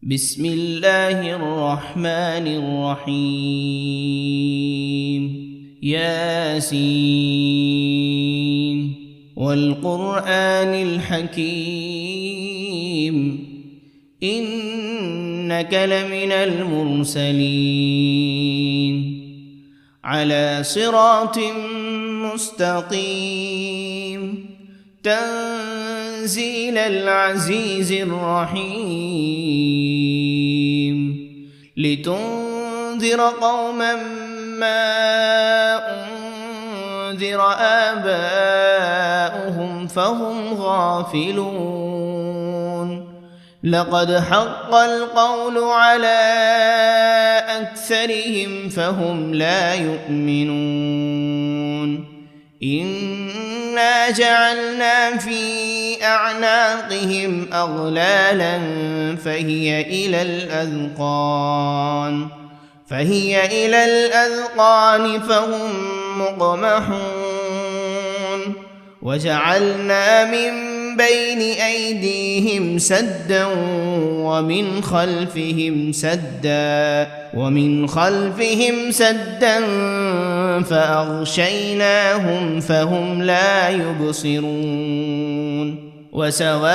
بسم الله الرحمن الرحيم ياسين والقرآن الحكيم إنك لمن المرسلين على صراط مستقيم تنزيل العزيز الرحيم لتنذر قوما ما أنذر آباؤهم فهم غافلون لقد حق القول على أكثرهم فهم لا يؤمنون إنا جعلنا في أعناقهم أغلالا فهي إلى الأذقان فهم مقمحون وجعلنا من بين أيديهم سدا ومن خلفهم سدا فأغشيناهم فهم لا يبصرون وسواء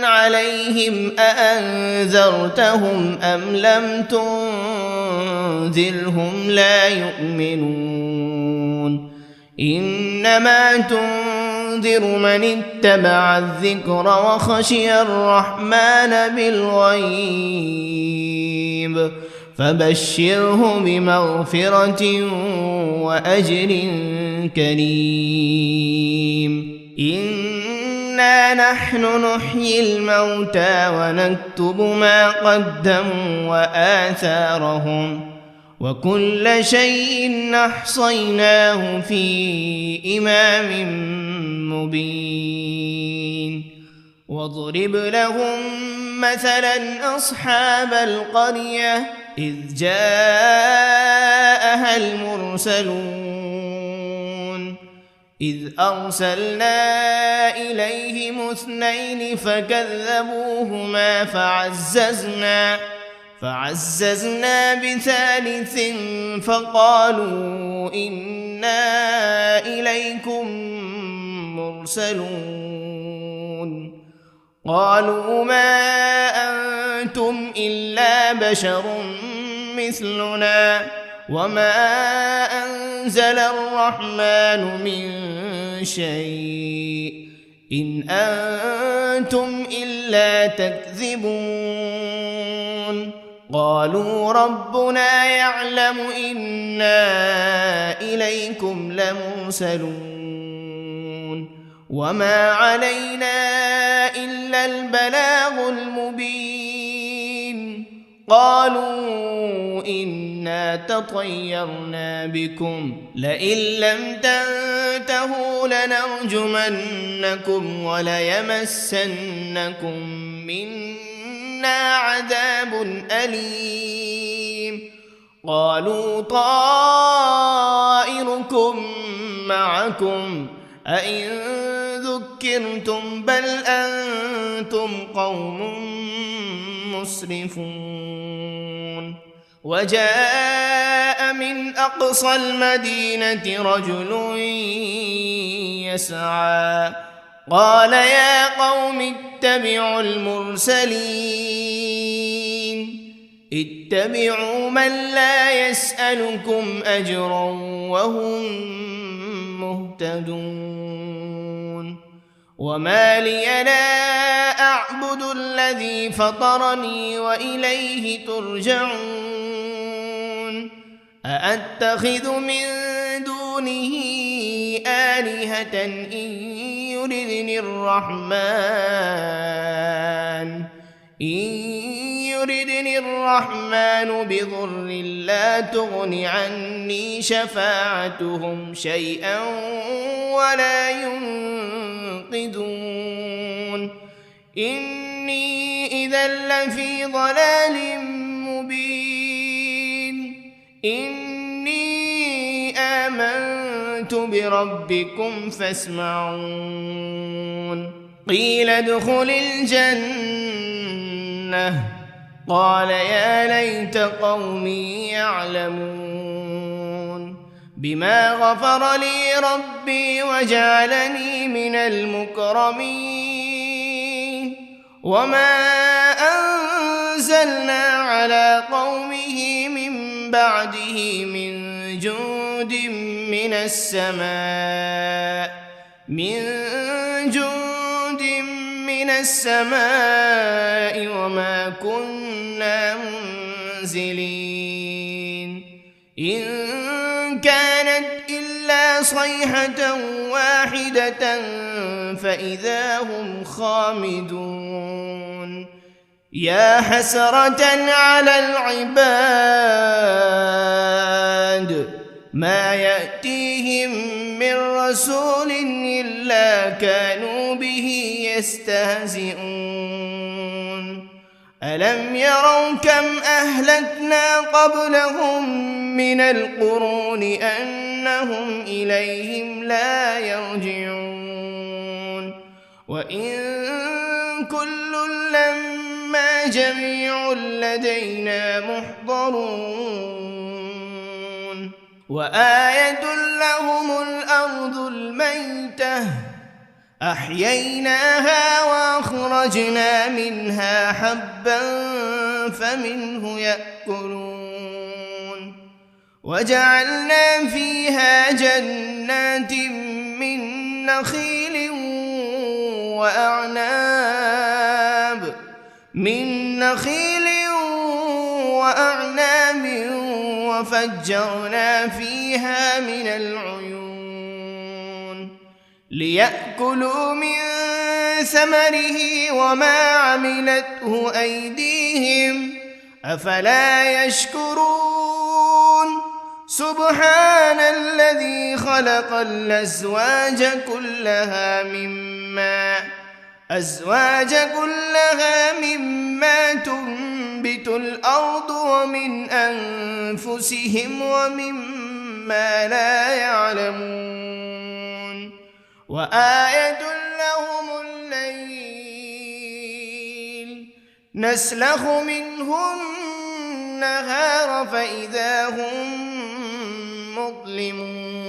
عليهم أأنذرتهم أم لم تنذرهم لا يؤمنون إنما تنذر من اتبع الذكر وخشي الرحمن بالغيب فبشره بمغفرة وأجر كريم إنا نحن نحيي الموتى ونكتب ما قدموا وآثارهم وكل شيء أحصيناه في إمام مبين واضرب لهم مثلا أصحاب القرية إذ جاءها المرسلون إذ أرسلنا إليهم 2 فكذبوهما فعززنا بثالث فقالوا إنا إليكم مرسلون قالوا ما أنتم إلا بشر مثلنا وما أنزل الرحمن من شيء إن أنتم إلا تكذبون قالوا ربنا يعلم إنا إليكم لمرسلون وما علينا إلا البلاغ المبين قالوا إنا تطيرنا بكم لئن لم تنتهوا لنرجمنكم وليمسنكم منا عذاب أليم قالوا طائركم معكم أئن ذكرتم بل أنتم قوم مسرفون وجاء من أقصى المدينة رجل يسعى قال يا قوم اتبعوا المرسلين اتبعوا من لا يسألكم أجرا وهم مهتدون وما لي لا أعبد الذي فطرني وإليه ترجعون أأتخذ من دونه آلهة إن يردني الرحمن بضر لا تغن عني شفاعتهم شيئا ولا ينقذون إني إذا لفي ضلال مبين إني آمنت بربكم فاسمعون قيل ادخل الجنة لأغوينه قال يا ليت قومي يعلمون بما غفر لي ربي وجعلني من المكرمين وما أنزلنا على قومه من بعده من جند من السماء وما كنا منزلين إن كانت إلا صيحة واحدة فإذا هم خامدون يا حسرة على العباد ما يأتيهم من رسول إلا كانوا به يستهزئون ألم يروا كم أهلكنا قبلهم من القرون أنهم إليهم لا يرجعون وإن كل لما جميع لدينا محضرون وآية لهم الأرض الميتة أحييناها وأخرجنا منها حبا فمنه يأكلون وجعلنا فيها جنات من نخيل وأعناب وفجرنا فيها من العيون ليأكلوا من ثمره وما عملته أيديهم أفلا يشكرون سبحان الذي خلق الأزواج كلها مما تنبت الأرض ومن أنفسهم ومما لا يعلمون وآية لهم الليل نسلخ منه النهار فإذا هم مظلمون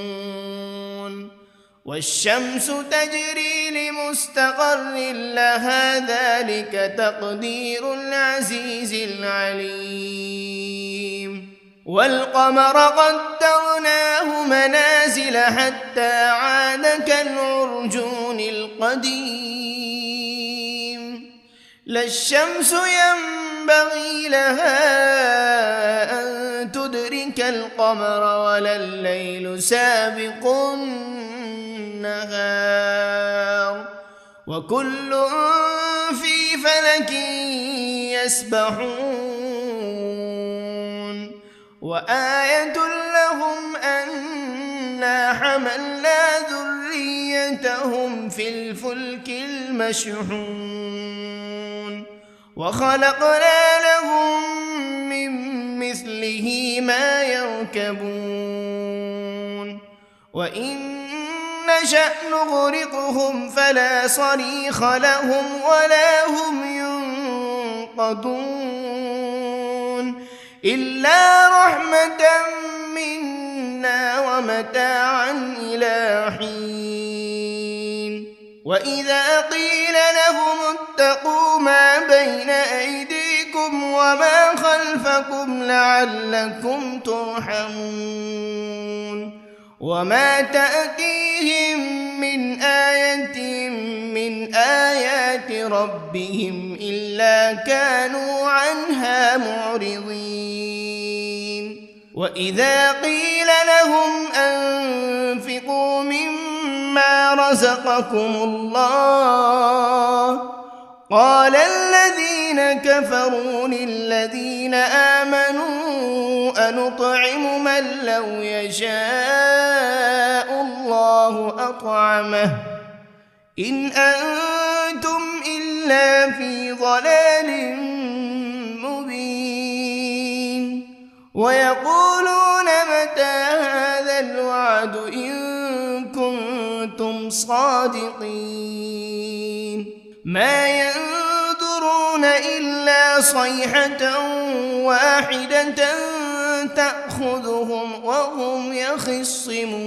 والشمس تجري لمستقر لها ذلك تقدير العزيز العليم والقمر قدرناه منازل حتى عاد كالعرجون القديم لا الشمس ينبغي لها أن تدرك القمر ولا الليل سابق النهار وكل في فلك يسبحون وآية لهم أنا حملنا ذريتهم في الفلك المشحون وخلقنا لهم من مثله ما يركبون وإن نشأ نغرقهم فلا صريخ لهم ولا هم ينقذون إلا رحمة منا ومتاعا إلى حين وإذا قيل لهم اتقوا ما بين أيديكم وما خلفكم لعلكم ترحمون وما تأتيهم من آية من آيات ربهم إلا كانوا عنها معرضين وإذا قيل لهم أنفقوا مما رزقكم الله قال الذين كفروا للذين آمنوا أنطعم من لو يشاء الله أطعمه إن أنتم إلا في ضلال مبين ويقولون متى هذا الوعد إن كنتم صادقين ما ينظرون إلا صيحة واحدة تأخذهم وهم يخصمون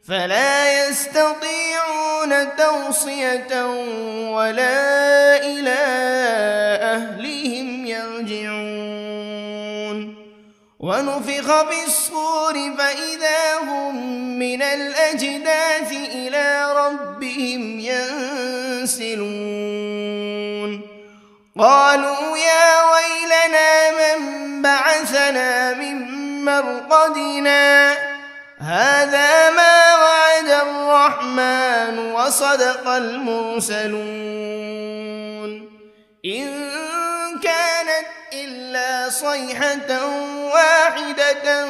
فلا يستطيعون توصية ولا إلى أهلهم يرجعون ونفخ في الصور فإذا هم من الأجداث إلى ربهم ينسلون قالوا يا ويلنا من بعثنا من مرقدنا هذا ما وعد الرحمن وصدق المرسلون إن كانت إلا صيحة واحدة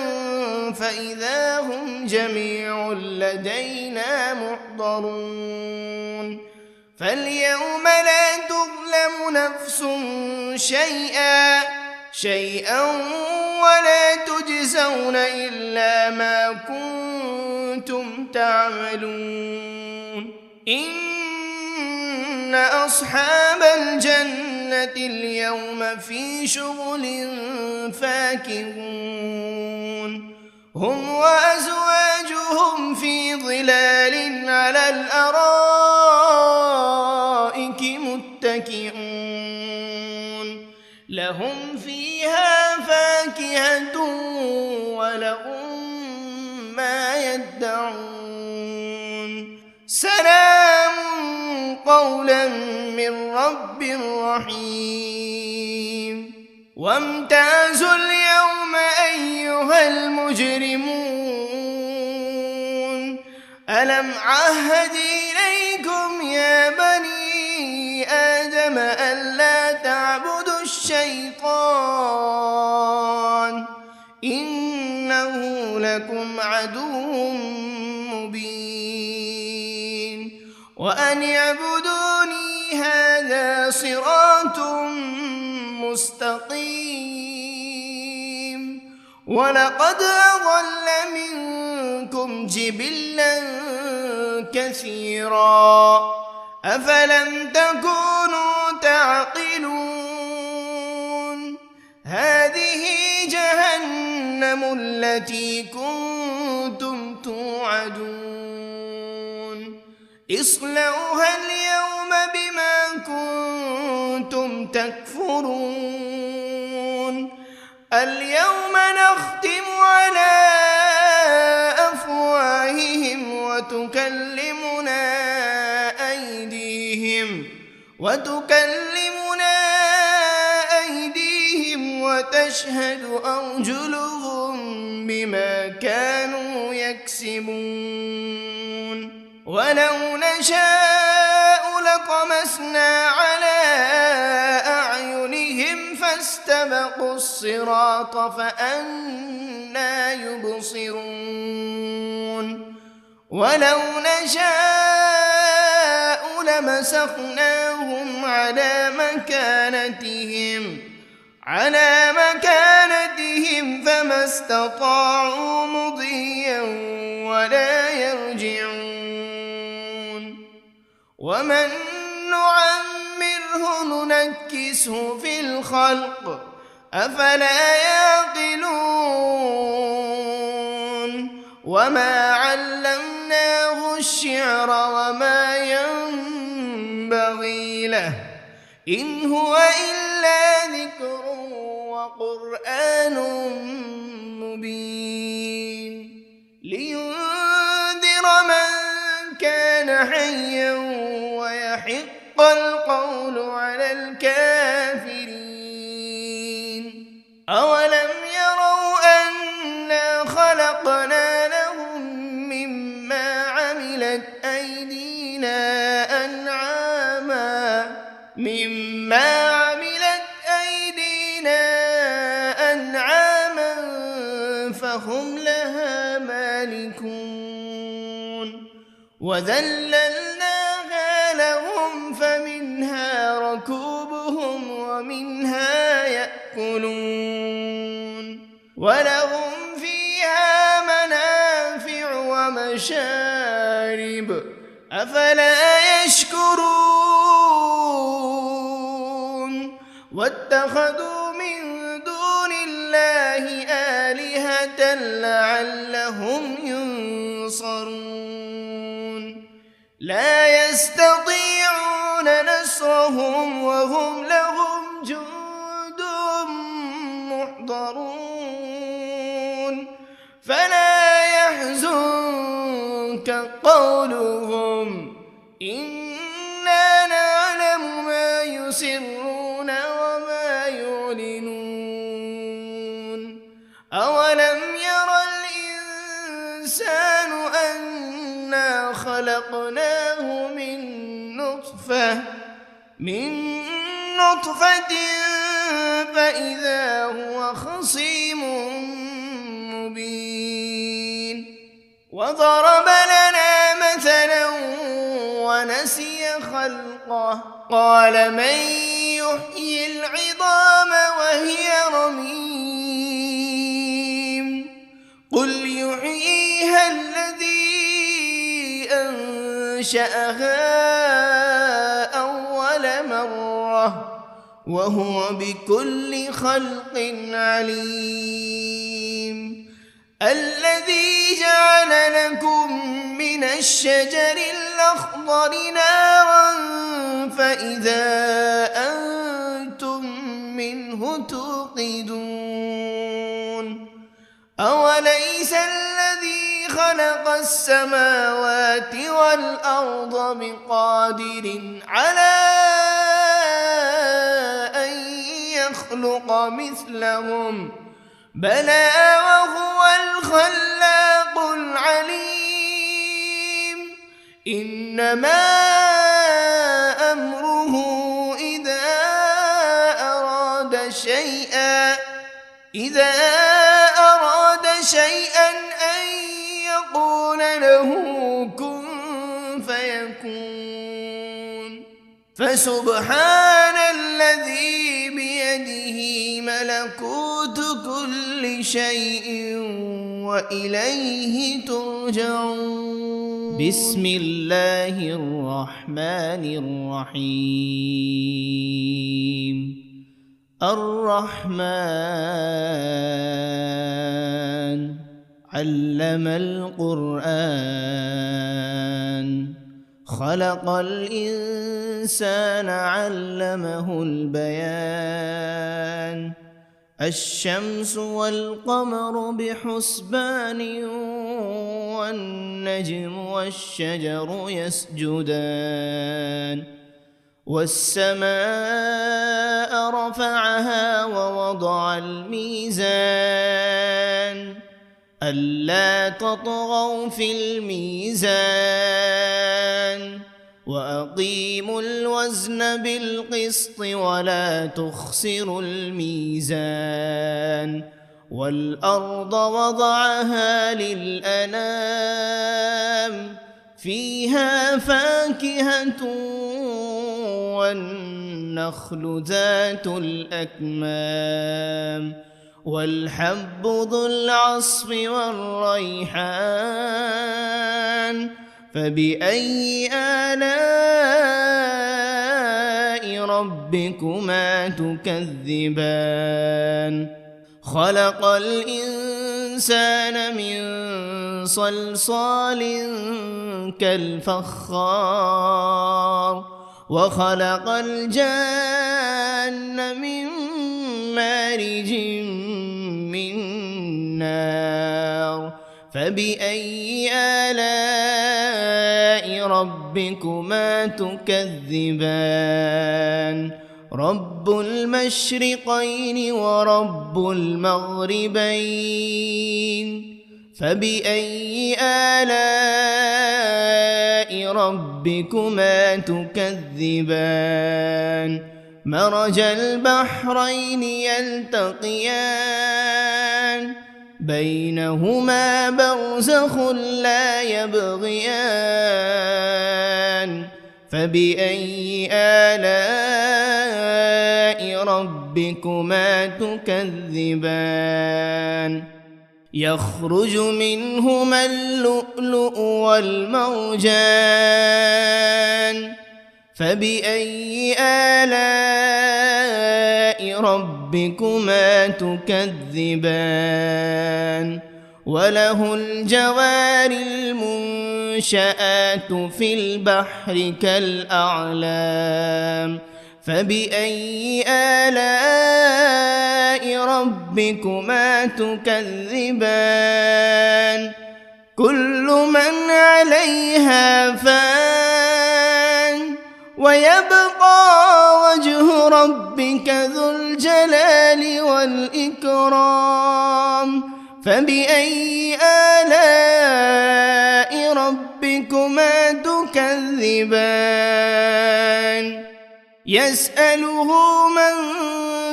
فإذا هم جميع لدينا محضرون فاليوم لا تظلم نفس شيئا ولا تجزون إلا ما كنتم تعملون إن أصحاب الجنة اليوم في شغل فاكهون هم وأزواجهم في ظلال على الأرائك متكئون لهم فيها فاكهة ولهم ما يدعون سلام قولا من رب رحيم وامتازوا اليوم أيها المجرمون ألم عهد إليكم يا بني آدم ألا تعبدوا الشيطان إنه لكم عدو مبين وأن اعبدوني هذا صراط مستقيم ولقد أضل منكم جبلا كثيرا أفلم تكونوا تعقلون هذه جهنم التي كنتم توعدون اصلوها اليوم بما كنتم تكفرون اليوم نختم على أفواههم وتكلمنا أيديهم وتشهد أرجلهم بما كانوا يكسبون ولو نشاء لطمسنا على أعينهم فاستبقوا الصراط فأنى يبصرون ولو نشاء لمسخناهم على مكانتهم فما استطاعوا مضيا ولا يرجعون ومن نعمره ننكسه في الخلق أفلا يعقلون وما علمناه الشعر وما ينبغي له إن هو إلا ذكر وقرآن مبين لينذر من كان حيا ويحق القول على الكافرين أولم يروا أنا خلقنا لهم مما عملت أيدينا أنعاما فهم لها مالكون وذللناها لهم فمنها ركوبهم ومنها يأكلون ولهم فيها منافع ومشارب أفلا يشكرون واتخذوا من دون الله آلهة لعلهم ينصرون لا يستطيعون نصرهم وهم لهم جند محضرون فلا يحزنك قولهم إنا نعلم ما يسرون وما يعلنون أولم ير الإنسان أنا خلقناه من نطفة فإذا هو خصيم مبين وضرب لنا مثلا ونسي خلقه قال من يحيي العظام وهي رميم قل يحييها الذي أنشأها أول مرة وهو بكل خلق عليم الذي جعل لكم من الشجر الأخضر نارا فإذا أنتم منه توقدون أوليس الذي خلق السماوات والأرض بقادر على أن يخلق مثلهم بلى وهو الخلاق العليم إنما أمره إذا أراد شيئا أن يقول له كن فيكون فسبحان الذي بيده ملكوت كل شيء وإليه ترجعون بسم الله الرحمن الرحيم الرحمن علم القرآن خلق الإنسان علمه البيان الشمس والقمر بحسبان والنجم والشجر يسجدان والسماء رفعها ووضع الميزان ألا تطغوا في الميزان وأقيموا الوزن بالقسط ولا تخسروا الميزان والأرض وضعها للأنام فيها فاكهة والنخل ذات الأكمام والحب ذو العصف والريحان فبأي آلاء ربكما تكذبان خلق الإنسان من صلصال كالفخار وخلق الجان من مارج من نار فبأي آلاء ربكما تكذبان رب المشرقين ورب المغربين فبأي آلاء ربكما تكذبان مرج البحرين يلتقيان بينهما برزخ لا يبغيان فبأي آلاء ربكما تكذبان يخرج منهما اللؤلؤ والمرجان فبأي آلاء ربكما تكذبان وله الجوار المنشآت في البحر كالأعلام فبأي آلاء ربكما تكذبان كل من عليها فان ويبقى وجه ربك ذو الجلال والإكرام فبأي آلاء ربكما تكذبان يسأله من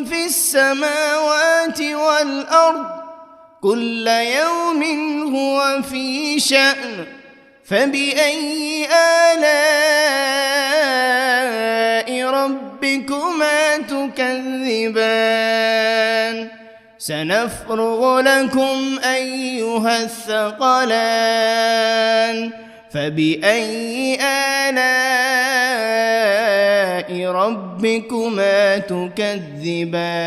في السماوات والأرض كل يوم هو في شأن فبأي آلاء ربكما تكذبان سنفرغ لكم أيها الثقلان فبأي آلاء ربكما تكذبان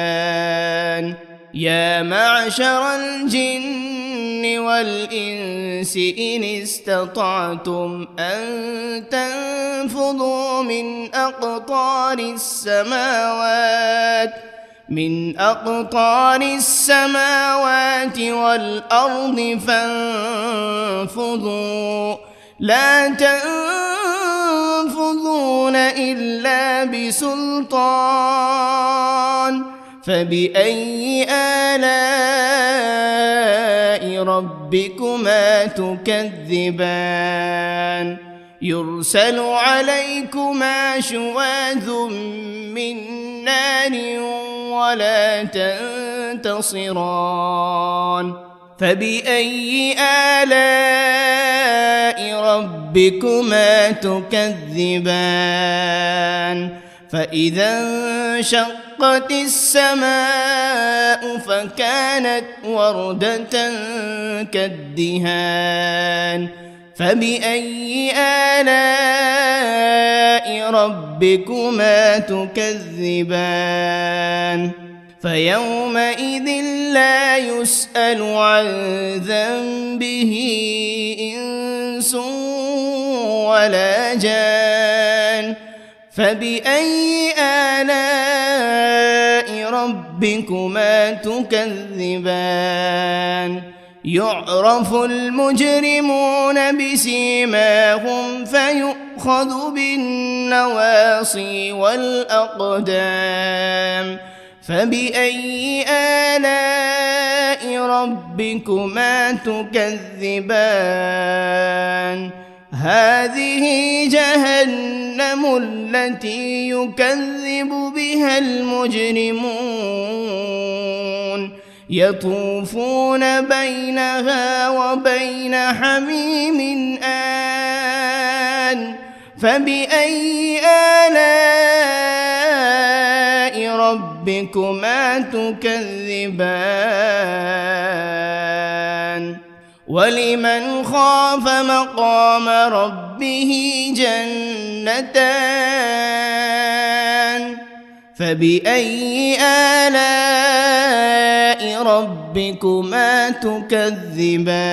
يا معشر الجن والإنس إن استطعتم أن تنفذوا من أقطار السماوات والأرض فانفذوا لا تنفذون إلا بسلطان فبأي آلاء ربكما تكذبان يرسل عليكما شواذ من نار ولا تنتصران فبأي آلاء ربكما تكذبان فإذا انشقت السماء فكانت وردة كالدهان فبأي آلاء ربكما تكذبان فيومئذ لا يسأل عن ذنبه إنس ولا جان فبأي آلاء ربكما تكذبان يعرف المجرمون بسيماهم فيؤخذ بالنواصي والأقدام فبأي آلاء ربكما تكذبان هذه جهنم التي يكذب بها المجرمون يطوفون بينها وبين حميم آن فبأي آلاء ربكما تكذبان ولمن خاف مقام ربه جنتان فبأي آلاء ربكما تكذبان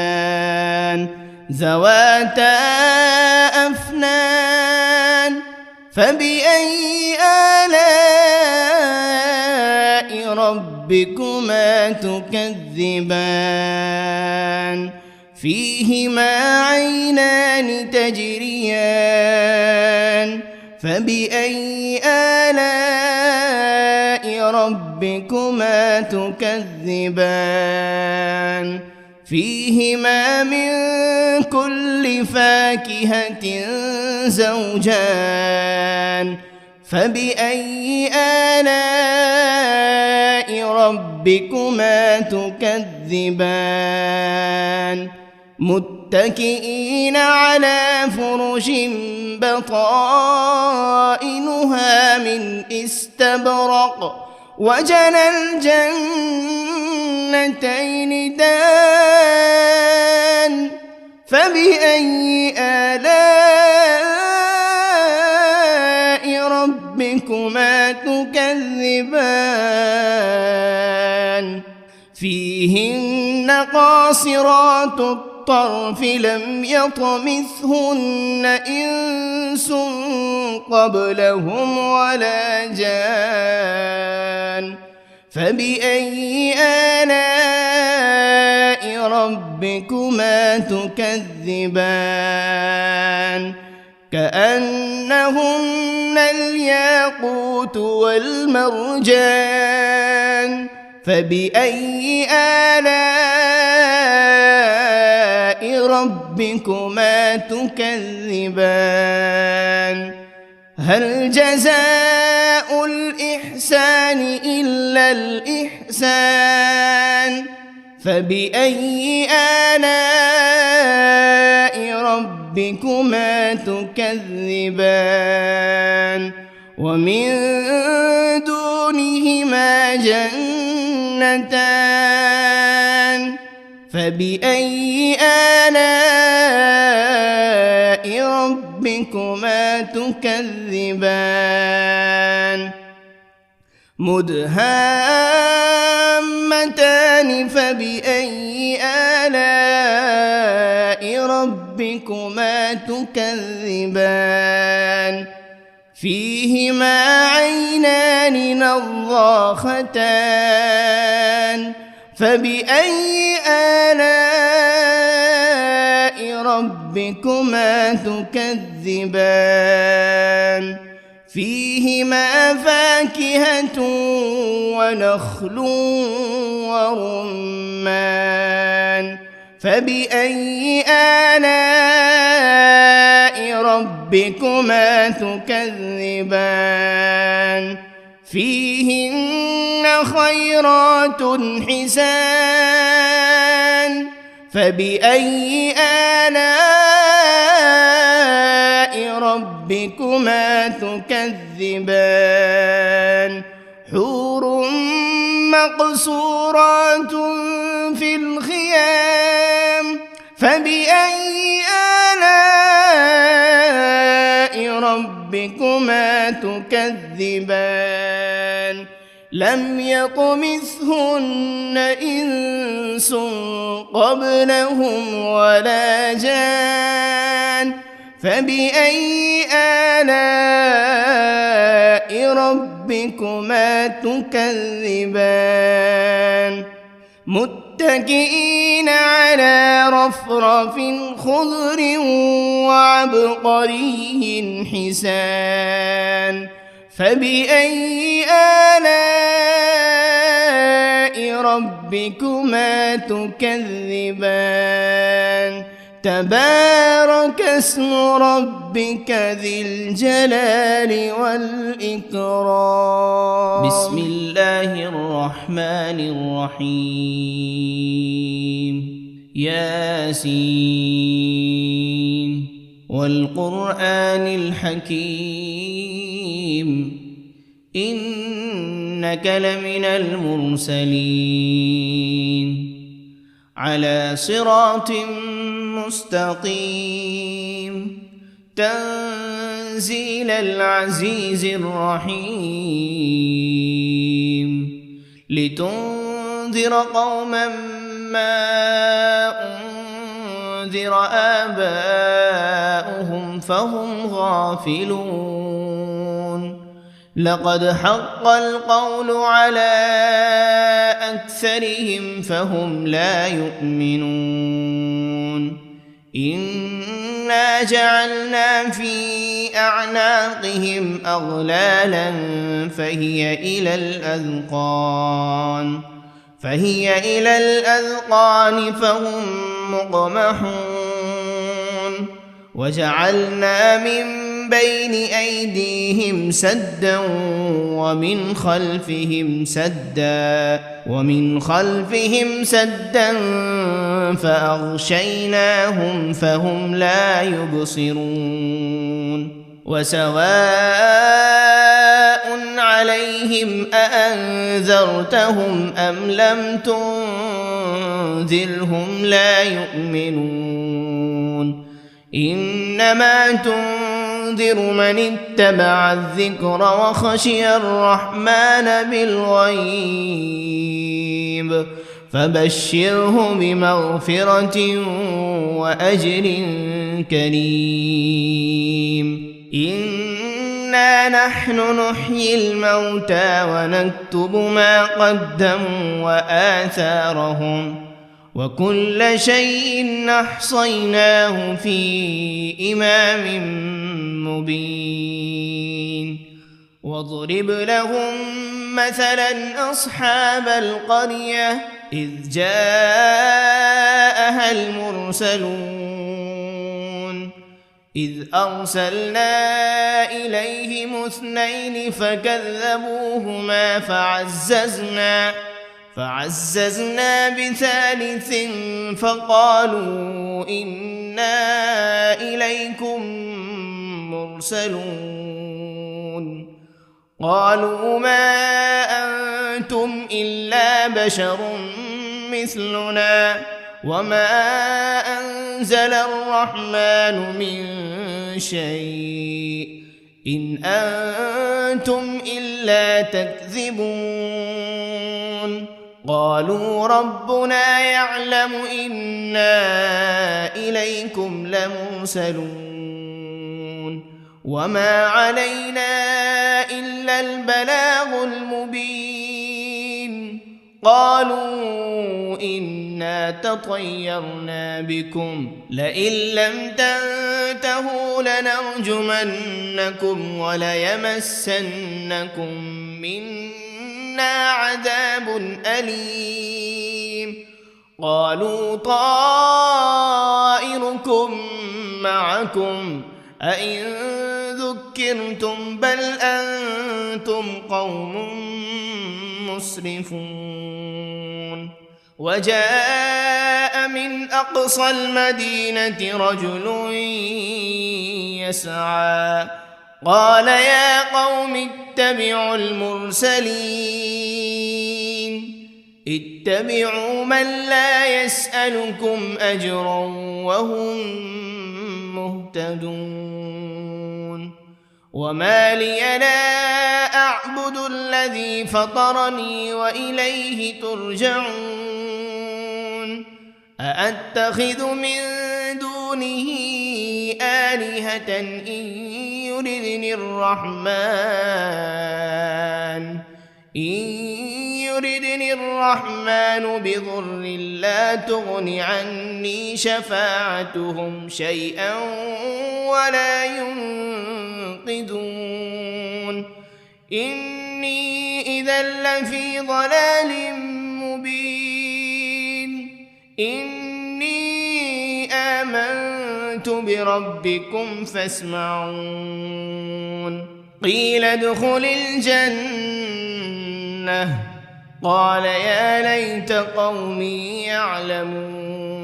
ذواتا أفنان فبأي آلاء ربكما تكذبان فيهما عينان تجريان فبأي آلاء ربكما تكذبان فيهما من كل فاكهة زوجان فبأي آلاء ربكما تكذبان متكئين على فرش بطائنها من استبرق وجنى الجنتين دان فبأي آلاء ربكما تكذبان فيهن قاصرات الطرف لم يطمثهن إنس قبلهم ولا جان فبأي آلاء ربكما تكذبان كأنهن الياقوت والمرجان فبأي آلاء ربكما تكذبان هل جزاء الإحسان إلا الإحسان فبأي آلاء ربكما تكذبان ومن دونهما جنتان فبأي آلاء ربكما تكذبان مدهامتان فبأي آلاء ربكما تكذبان فيهما عينان نضاختان فبأي آلاء ربكما تكذبان فيهما فاكهة ونخل ورمان فبأي آلاء ربكما تكذبان فيهن خيرات حسان فبأي آلاء ربكما تكذبان حور مقصورات في الخيام فبأي آلاء ربكما تكذبان لم يطمثهن إنس قبلهم ولا جان فبأي آلاء ربكما تكذبان متكئين على رفرف خضر وعبقري حسان فبأي آلاء ربكما تكذبان تبارك اسم ربك ذي الجلال والإكرام بسم الله الرحمن الرحيم ياسين والقرآن الحكيم إنك لمن المرسلين على صراط مستقيم تنزيل العزيز الرحيم لتنذر قوما ما أنذر آباؤهم فهم غافلون لقد حق القول على أكثرهم فهم لا يؤمنون إنا جعلنا في أعناقهم أغلالا فهي إلى الأذقان فهم مقمحون وجعلنا من بين أيديهم سدا ومن خلفهم سدا فأغشيناهم فهم لا يبصرون وسواء عليهم أأنذرتهم أم لم تنذرهم لا يؤمنون إنما تنذر من اتبع الذكر وخشي الرحمن بالغيب فبشره بمغفرة وأجر كريم. إنا نحن نحيي الموتى ونكتب ما قدموا وآثارهم وكل شيء أحصيناه في إمام مبين. واضرب لهم مثلا أصحاب القرية إذ جاءها المرسلون إذ أرسلنا إليهم 2 فكذبوهما فعززنا ب3 فقالوا إنا إليكم مرسلون. قالوا ما أنتم إلا بشر مثلنا وما أنزل الرحمن من شيء إن أنتم إلا تكذبون. قالوا ربنا يعلم إنا إليكم لمرسلون وما علينا إلا البلاغ المبين. قالوا إنا تطيرنا بكم لئن لم تنتهوا لنرجمنكم وليمسنكم منا عذاب أليم. قالوا طائركم معكم أئن ذكرتم بل أنتم قوم مسرفون. وجاء من أقصى المدينة رجل يسعى قال يا قوم اتبعوا المرسلين اتبعوا من لا يسألكم أجرا وهم مهتدون. وما لي لا أعبد الذي فطرني وإليه ترجعون. أأتخذ من دونه آلهة إن يردني الرحمن بضر لا تغن عني شفاعتهم شيئا ولا ينقذون. إني إذا لفي ضلال مبين. إني آمنت بربكم فاسمعون. قيل ادخل الجنة قال يا ليت قومي يعلمون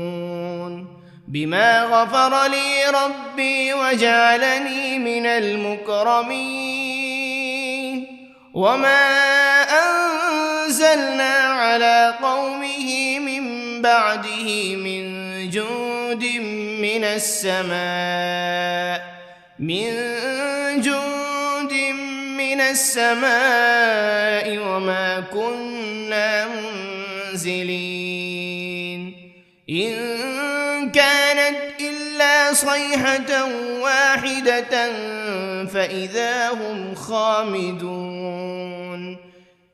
بما غفر لي ربي وجعلني من المكرمين. وما أنزلنا على قومه من بعده من جند من السماء وما كنا منزلين. إن كانت إلا صيحة واحدة فإذا هم خامدون.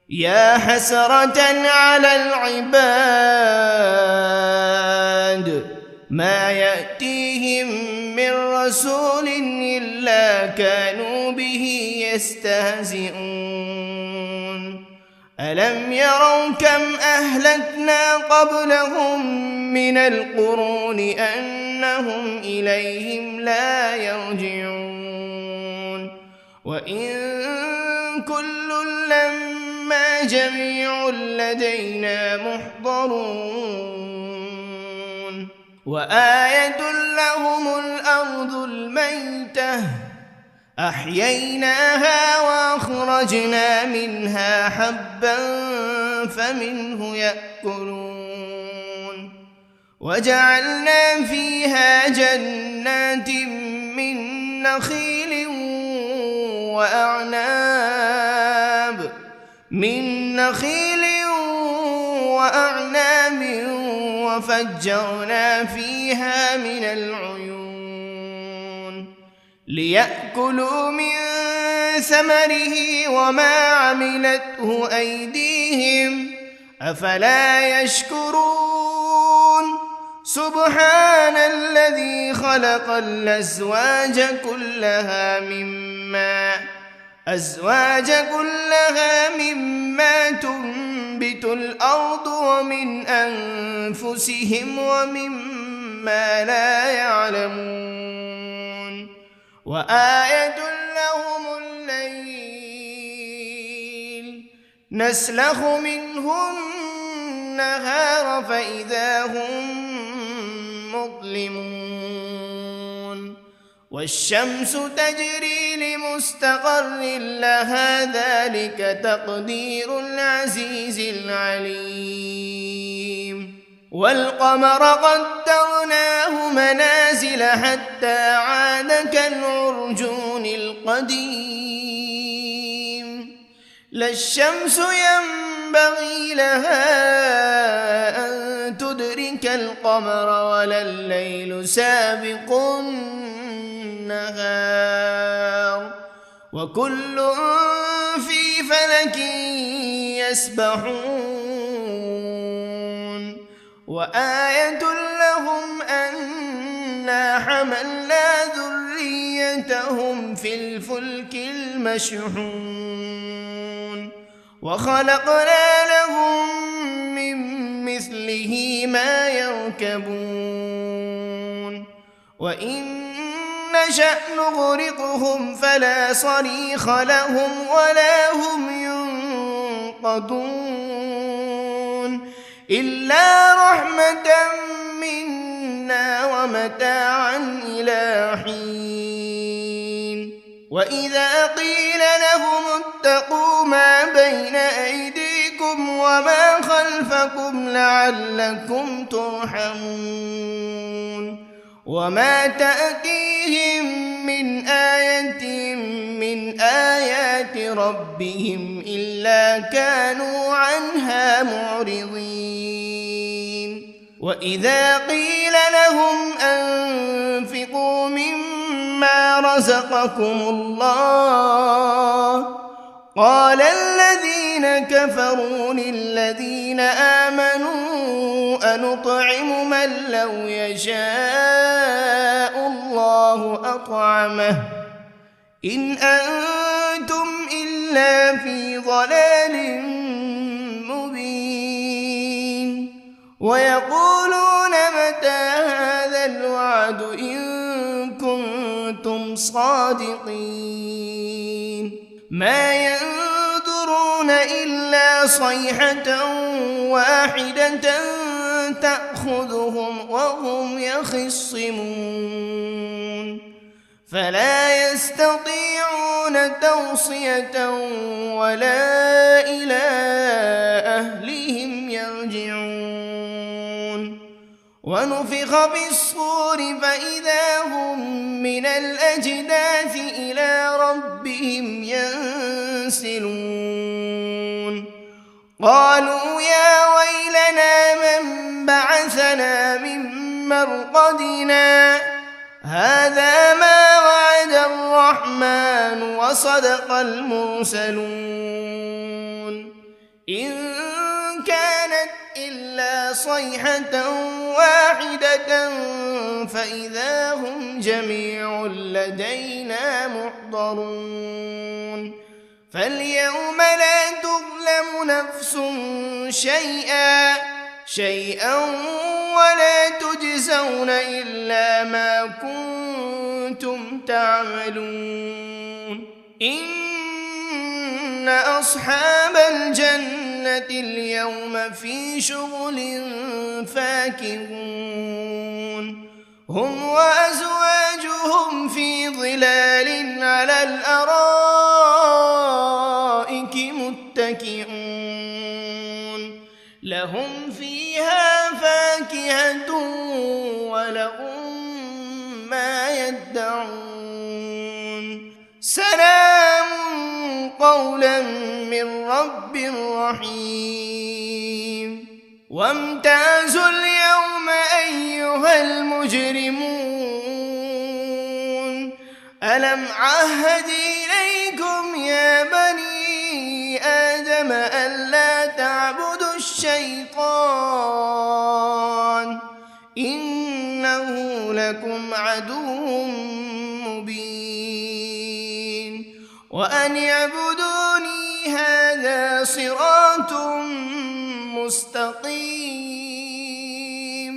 يا حسرة على العباد ما يأتيهم من رسول إلا كانوا به يستهزئون. ألم يروا كم أهلكنا قبلهم من القرون أنهم إليهم لا يرجعون. وإن كل لما جميع لدينا محضرون. وآية لهم الأرض الميتة أحييناها وأخرجنا منها حبا فمنه يأكلون. وجعلنا فيها جنات من نخيل وأعناب وفجرنا فيها من العيون ليأكلوا من ثمره وما عملته أيديهم أفلا يشكرون سبحان الذي خلق الأزواج كلها مما تنبت الأرض ومن أنفسهم ومما لا يعلمون وآية لهم الليل نسلخ منه النهار فإذا هم مظلمون والشمس تجري لمستقر لها ذلك تقدير العزيز العليم والقمر قدرناه منازل حتى عاد كالعرجون القديم لا الشمس ينبغي لها أن تدرك القمر ولا الليل سابق النهار وكل في فلك يسبحون وآية لهم أنا حملنا ذريتهم في الفلك المشحون وخلقنا لهم من مثله ما يركبون وإن نشأ نغرقهم فلا صريخ لهم ولا هم ينقذون إلا رحمة منا ومتاعا إلى حين وإذا قيل لهم اتقوا ما بين أيديكم وما خلفكم لعلكم ترحمون وما تأتيهم من آية من آيات ربهم إلا كانوا عنها معرضين وإذا قيل لهم أنفقوا مما رزقكم الله قال الذين كفروا للذين آمنوا أنطعم من لو يشاء الله أطعمه إن أنتم إلا في ضلال مبين ويقولون متى هذا الوعد إن كنتم صادقين ما ينظرون إلا صيحة واحدة تأخذهم وهم يخصمون فلا يستطيعون توصية ولا إلى أهلهم يرجعون ونفخ بالصور فإذا هم من الأجداث إلى ربهم ينسلون قالوا يا ويلنا من بعثنا من مرقدنا هذا ما وعد الرحمن وصدق المرسلون إن كانت إلا صيحة واحدة فإذا هم جميع لدينا محضرون فاليوم لا تظلم نفس شيئا ولا تجزون إلا ما كنتم تعملون إن أصحاب الجنة اليوم في شغل فاكهون هم وأزواجهم في ظلال على الأرائك متكئون لهم فيها فاكهة ولهم ما يدعون سلام قولا من رب رحيم وامتازوا اليوم أيها المجرمون ألم عهد إليكم يا بني آدم ألا تعبدوا الشيطان إنه لكم عدو مبين وأن اعبدوني هذا صراط مستقيم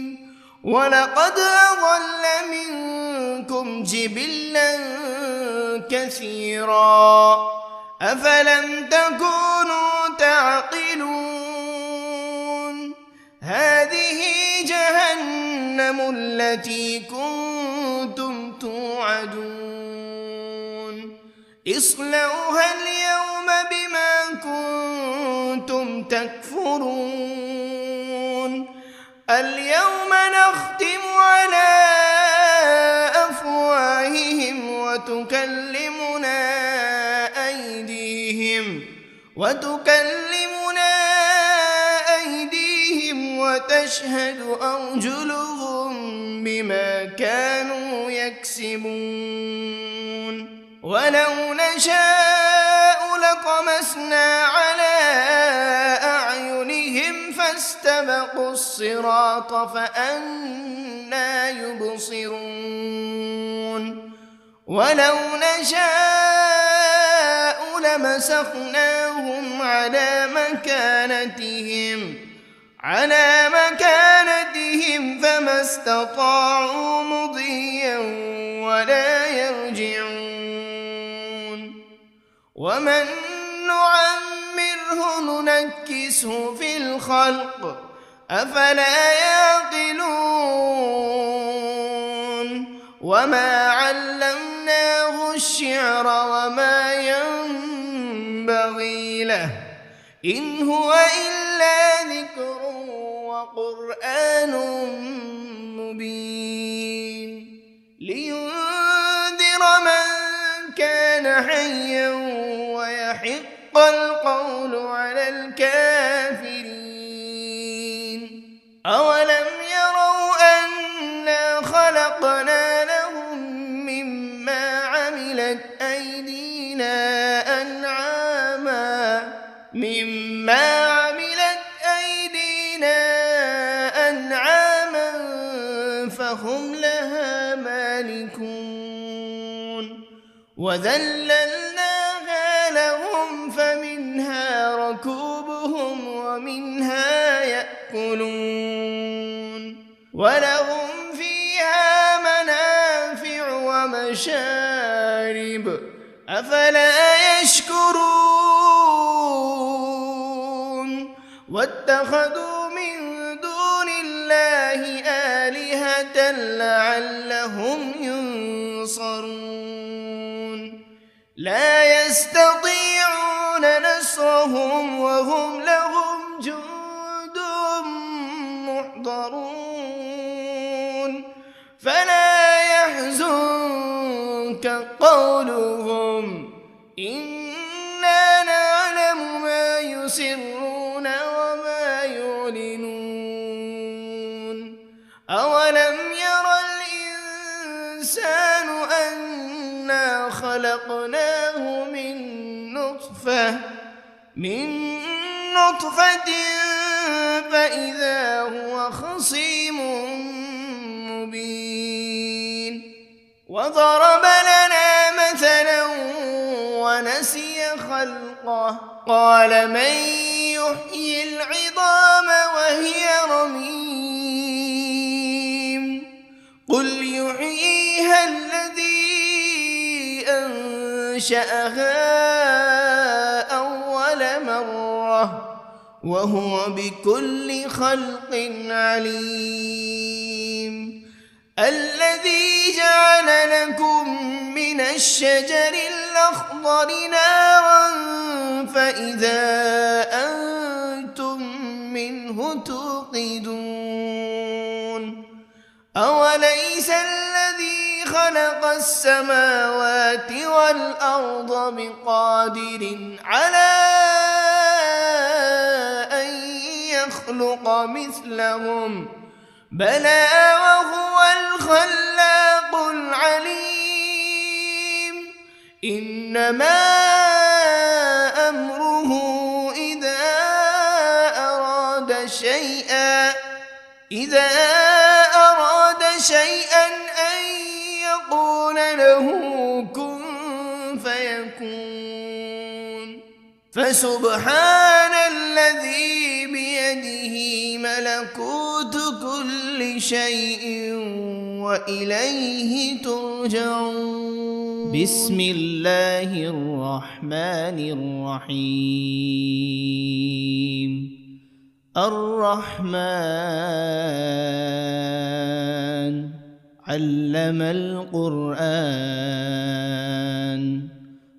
ولقد أضل منكم جبلا كثيرا أفلم تكونوا تعقلون هذه جهنم التي كنتم توعدون اصلوها اليوم بما كنتم تكفرون اليوم نختم على أفواههم وتكلمنا أيديهم وتشهد أرجلهم بما كانوا يكسبون ولو نشاء لطمسنا على أعينهم فاستبقوا الصراط فأنى يبصرون ولو نشاء لمسخناهم على مكانتهم فما استطاعوا مضيا ولا يرجعون ومن نعمره ننكسه في الخلق أفلا يعقلون وما علمناه الشعر وما ينبغي له إن هو إلا ذكر وقرآن مبين لينذر من كان حيا ويحق القول على الكافرين أولم يروا أنا خلقنا لهم مما عملت أيدينا أنعاما فهم لها مالكون وذللناها لهم فمنها ركوبهم ومنها يأكلون ولهم فيها منافع ومشارب أفلا يشكرون واتخذوا من دون الله آلهة لعلهم ينصرون لا يستطيعون نصرهم وهم لهم جند محضرون فلا يحزنك قولهم إنا نعلم ما يسرون وما يعلنون أولم ير الإنسان أنا خلقناه من نطفة فإذا هو خصيم مبين وضرب لنا مثلا ونسي خلقه قال من يحيي العظام وهي رميم قل يحييها الذي أنشأها أول مرة وهو بكل خلق عليم الذي جعل لكم من الشجر الأخضر نارا فإذا أنتم منه توقدون أوليس الذي خلق السماوات والأرض بقادر على أن يخلق يخلق مثلهم بلى وهو الخلاق العليم إنما أمره إذا أراد شيئا أن يقول له كن فيكون فسبحان الذي بيده ملكوت كل شيء وإليه ترجعون بسم الله الرحمن الرحيم الرحمن علم القرآن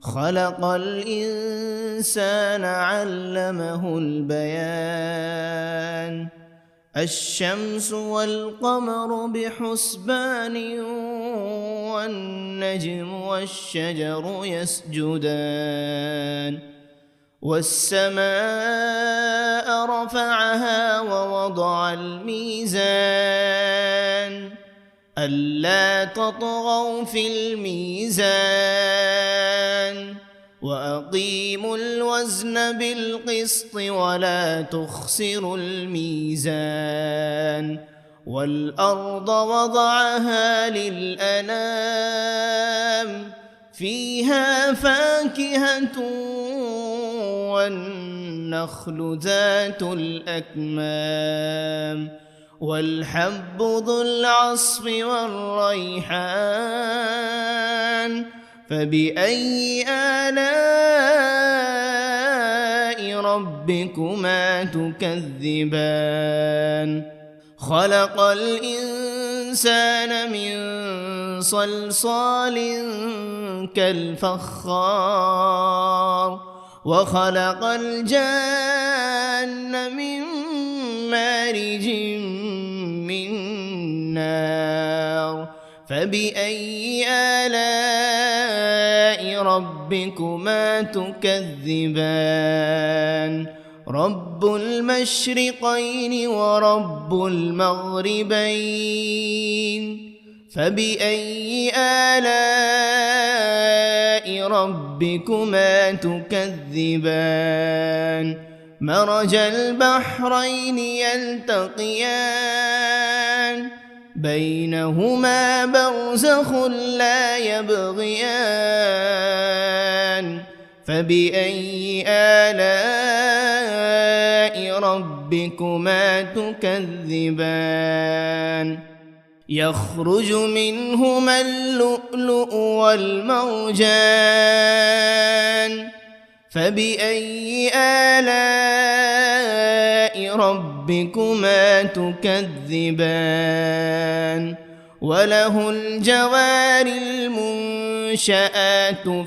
خلق الإنسان علمه البيان الشمس والقمر بحسبان والنجم والشجر يسجدان والسماء رفعها ووضع الميزان ألا تطغوا في الميزان وأقيموا الوزن بالقسط ولا تخسروا الميزان والأرض وضعها للأنام فيها فاكهة والنخل ذات الأكمام والحب ذو العصف والريحان فبأي آلاء ربكما تكذبان خلق الإنسان من صلصال كالفخار وخلق الجان من مارج من نار فبأي آلاء ربكما تكذبان رب المشرقين ورب المغربين فبأي آلاء ربكما تكذبان مرج البحرين يلتقيان بينهما برزخ لا يبغيان فبأي آلاء ربكما تكذبان يخرج منهما اللؤلؤ والمرجان فبأي آلاء ربكما تكذبان وله الجوار المنشآت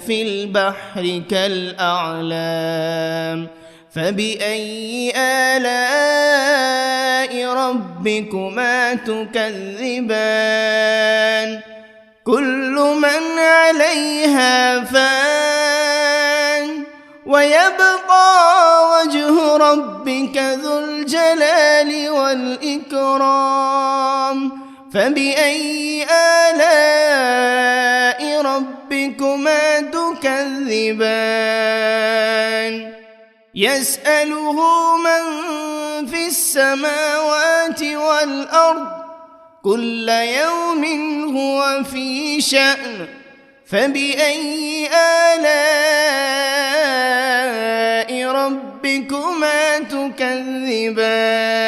في البحر كالأعلام فبأي آلاء ربكما تكذبان كل من عليها فان ويبقى وجه ربك ذو الجلال والإكرام فبأي آلاء ربكما تكذبان يسأله من في السماوات والأرض كل يوم هو في شأن فبأي آلاء ربكما تكذبان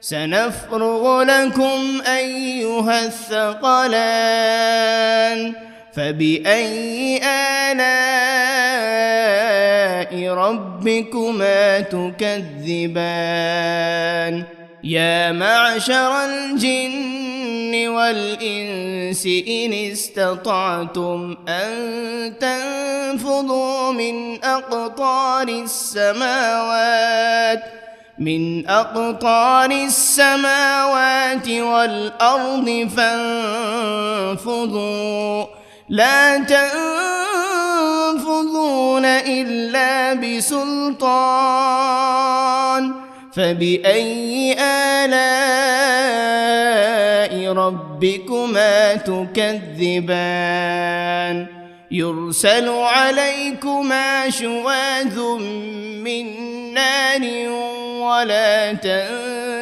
سنفرغ لكم أيها الثقلان فبأي آلاء ربكما تكذبان يا معشر الجن والإنس إن استطعتم أن تنفذوا من أقطار السماوات والأرض فانفذوا لا تنفذون إلا بسلطان فبأي آلاء ربكما تكذبان يرسل عليكما شواذ من نار ولا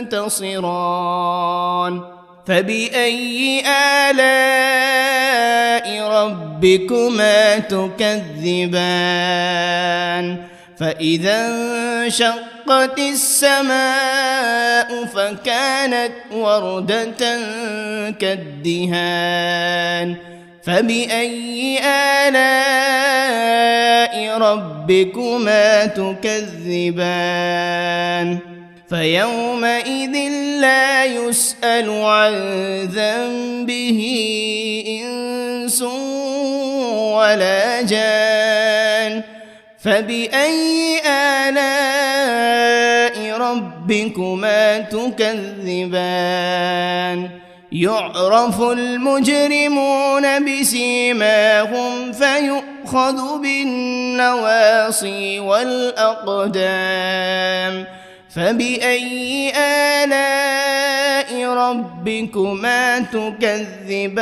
تنتصران فبأي آلاء ربكما تكذبان فإذا انشقت السماء فكانت وردة كالدهان فبأي آلاء ربكما تكذبان فيومئذ لا يسأل عن ذنبه إنس ولا جان فبأي آلاء ربكما تكذبان يعرف المجرمون بسيماهم فيؤخذ بالنواصي والأقدام فبأي آلاء ربكما تكذبان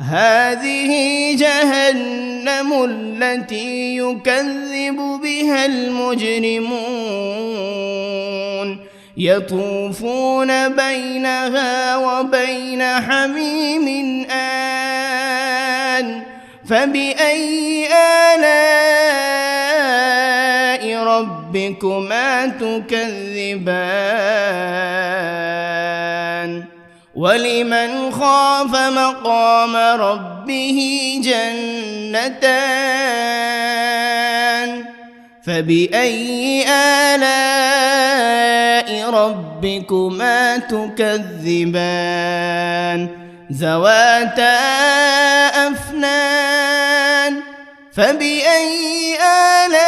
هذه جهنم التي يكذب بها المجرمون يطوفون بينها وبين حميم آن فبأي آلاء ربكما تكذبان ولمن خاف مقام ربه جنتان فبأي آلاء ربكما تكذبان ذواتا أفنان فبأي آلاء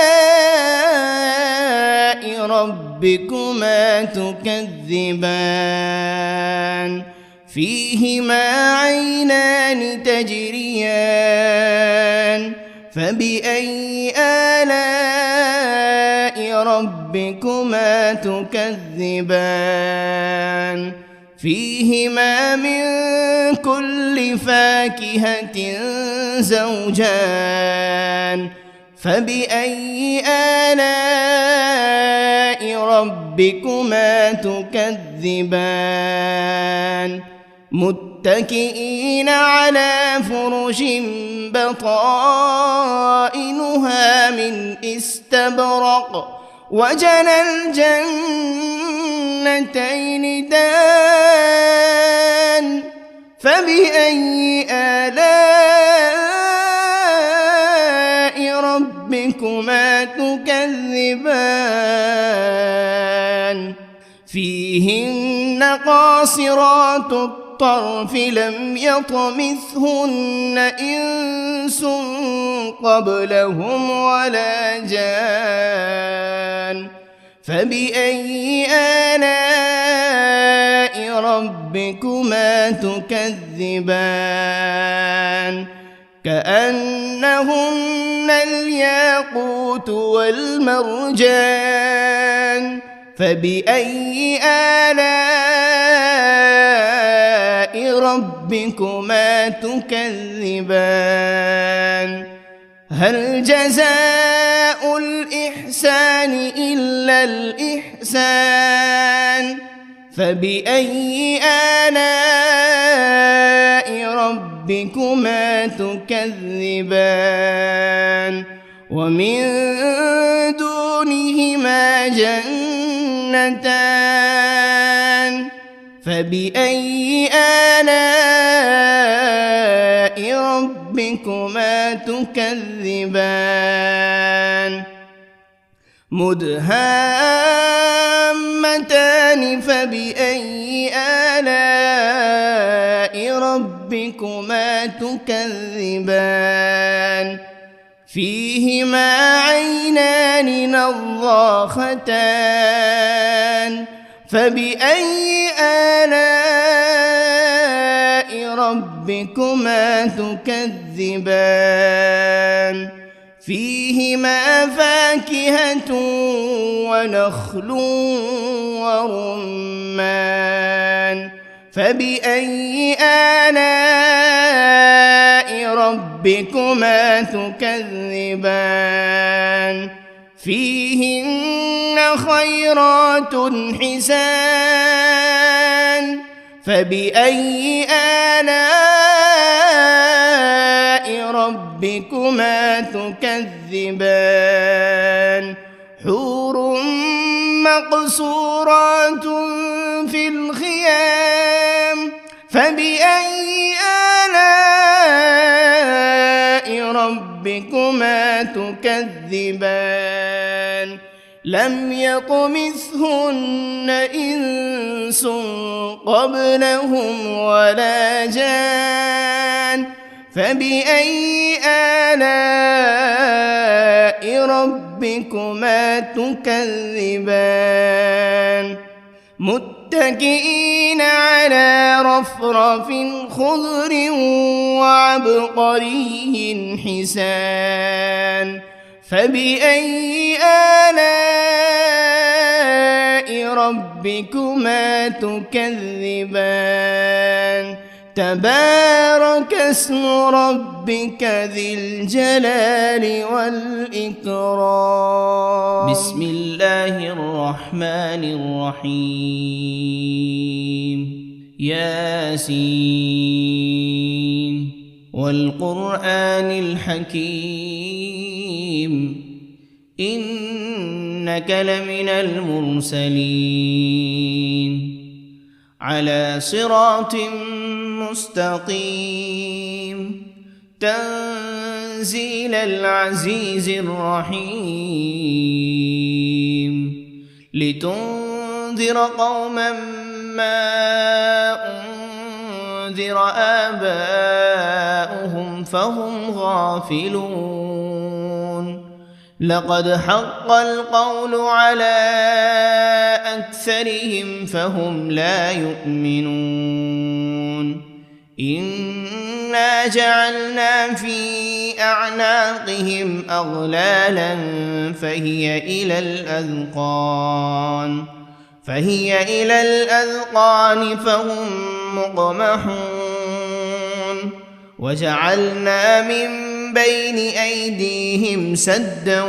ربكما تكذبان فيهما عينان تجريان فبأي آلاء ربكما تكذبان فيهما من كل فاكهة زوجان فبأي آلاء ربكما تكذبان متكئين على فرش بطائنها من استبرق وجنى الجنتين دان فبأي آلاء ربكما تكذبان فيهن قاصرات الطرف لم يطمثهن إنس قبلهم ولا جان فبأي آلاء ربكما تكذبان كأنهن الياقوت والمرجان فبأي آلاء ربكما تكذبان هل جزاء الإحسان إلا الإحسان فبأي آلاء ربكما تكذبان ومن دونهما جنتان فبأي آلاء ربكما تكذبان مدهامتان فبأي آلاء ربكما تكذبان فيهما عينان نضاختان فبأي آلاء ربكما تكذبان فيهما فاكهة ونخل ورمان فبأي آلاء ربكما تكذبان فيهن خيرات حسان فبأي آلاء ربكما تكذبان حور مقصورات في الخيام فبأي آلاء ربكما تكذبان لم يطمثهن إنس قبلهم ولا جان فبأي آلاء ربكما تكذبان متكئين على رفرف خضر وعبقري حسان فبأي آلاء ربكما تكذبان تبارك اسم ربك ذي الجلال والإكرام بسم الله الرحمن الرحيم ياسين والقرآن الحكيم إنك لمن المرسلين على صراط مستقيم تنزيل العزيز الرحيم لتنذر قوما ما أنذر آباؤهم فهم غافلون لقد حق القول على أكثرهم فهم لا يؤمنون إنا جعلنا في أعناقهم أغلالا فهي إلى الأذقان فهم مقمحون وجعلنا من بين أيديهم سدا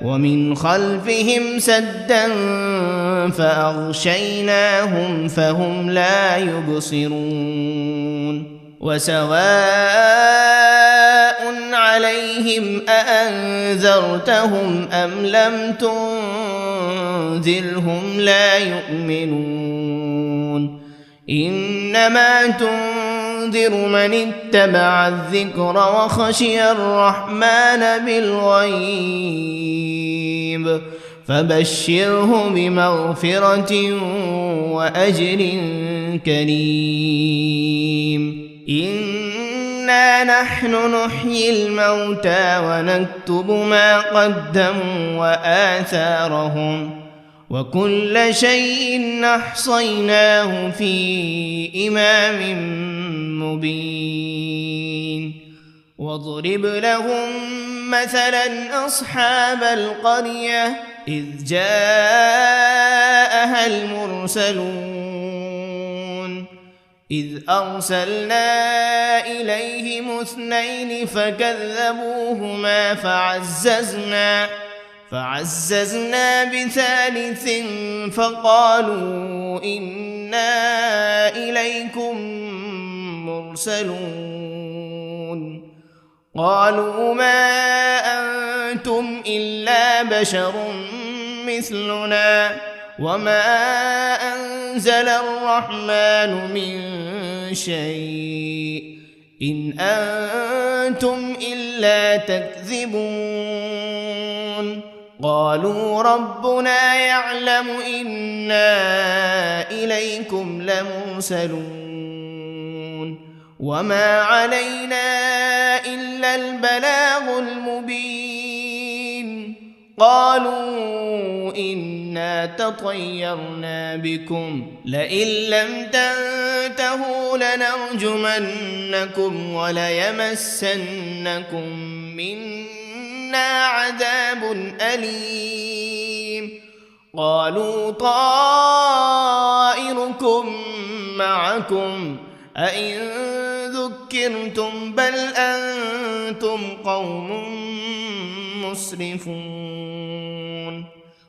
ومن خلفهم سدا فأغشيناهم فهم لا يبصرون وسواء عليهم أأنذرتهم أم لم تنذرهم لا يؤمنون إنما تنذر من اتبع الذكر وخشي الرحمن بالغيب فبشره بمغفرة وأجر كريم إنا نحن نحيي الموتى ونكتب ما قدموا وآثارهم وكل شيء أحصيناه في إمام مبين واضرب لهم مثلا أصحاب القرية إذ جاءها المرسلون إذ أرسلنا إليهم 2 فكذبوهما فعززنا ب3 فقالوا إنا إليكم مرسلون قالوا ما أنتم إلا بشر مثلنا وما أنزل الرحمن من شيء إن أنتم إلا تكذبون قالوا ربنا يعلم إنا إليكم لمرسلون وما علينا إلا البلاغ المبين قالوا إنا تطيرنا بكم لئن لم تنتهوا لنرجمنكم وليمسنكم منا عذاب أليم قالوا طائركم معكم أئن ذكرتم بل أنتم قوم مسرفون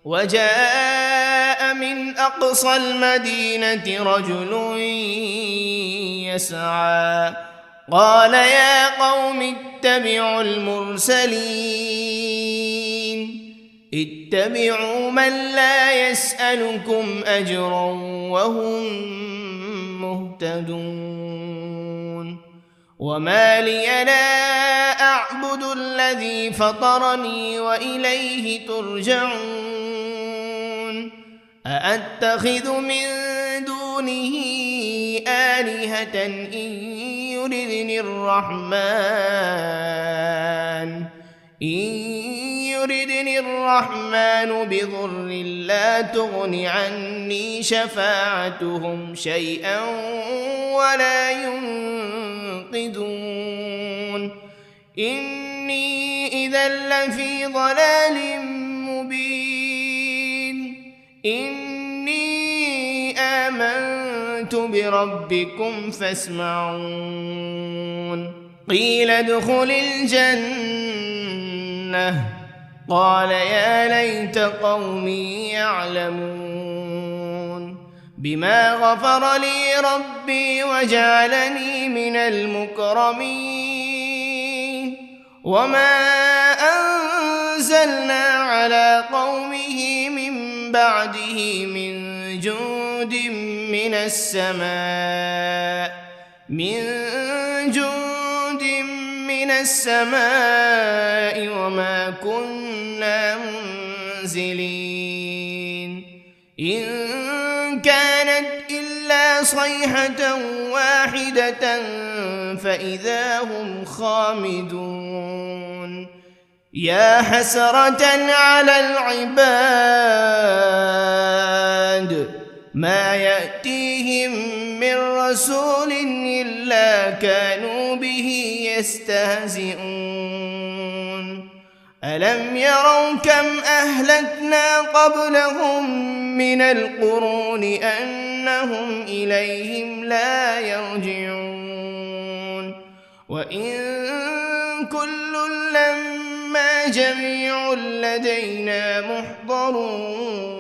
وجاء من أقصى المدينة رجل يسعى قال يا قوم اتبعوا المرسلين اتبعوا من لا يسألكم أجرا وهم مهتدون وما لي لا أعبد الذي فطرني وإليه ترجعون أأتخذ من دونه آلهة إن يردني الرحمن بضر لا تغن عني شفاعتهم شيئا ولا ينقذون إني إذا لفي ضلال مبين إني آمنت بربكم فاسمعون قيل ادخل الجنة قال يا ليت قومي يعلمون بما غفر لي ربي وجعلني من المكرمين وما أنزلنا على قومه من بعده من جند من السماء وما كنا منزلين إن كانت إلا صيحة واحدة فإذا هم خامدون يا حسرة على العباد ما يأتيهم من رسول إلا كانوا به يستهزئون ألم يروا كم أهلكنا قبلهم من القرون أنهم إليهم لا يرجعون وإن كل لما جميع لدينا محضرون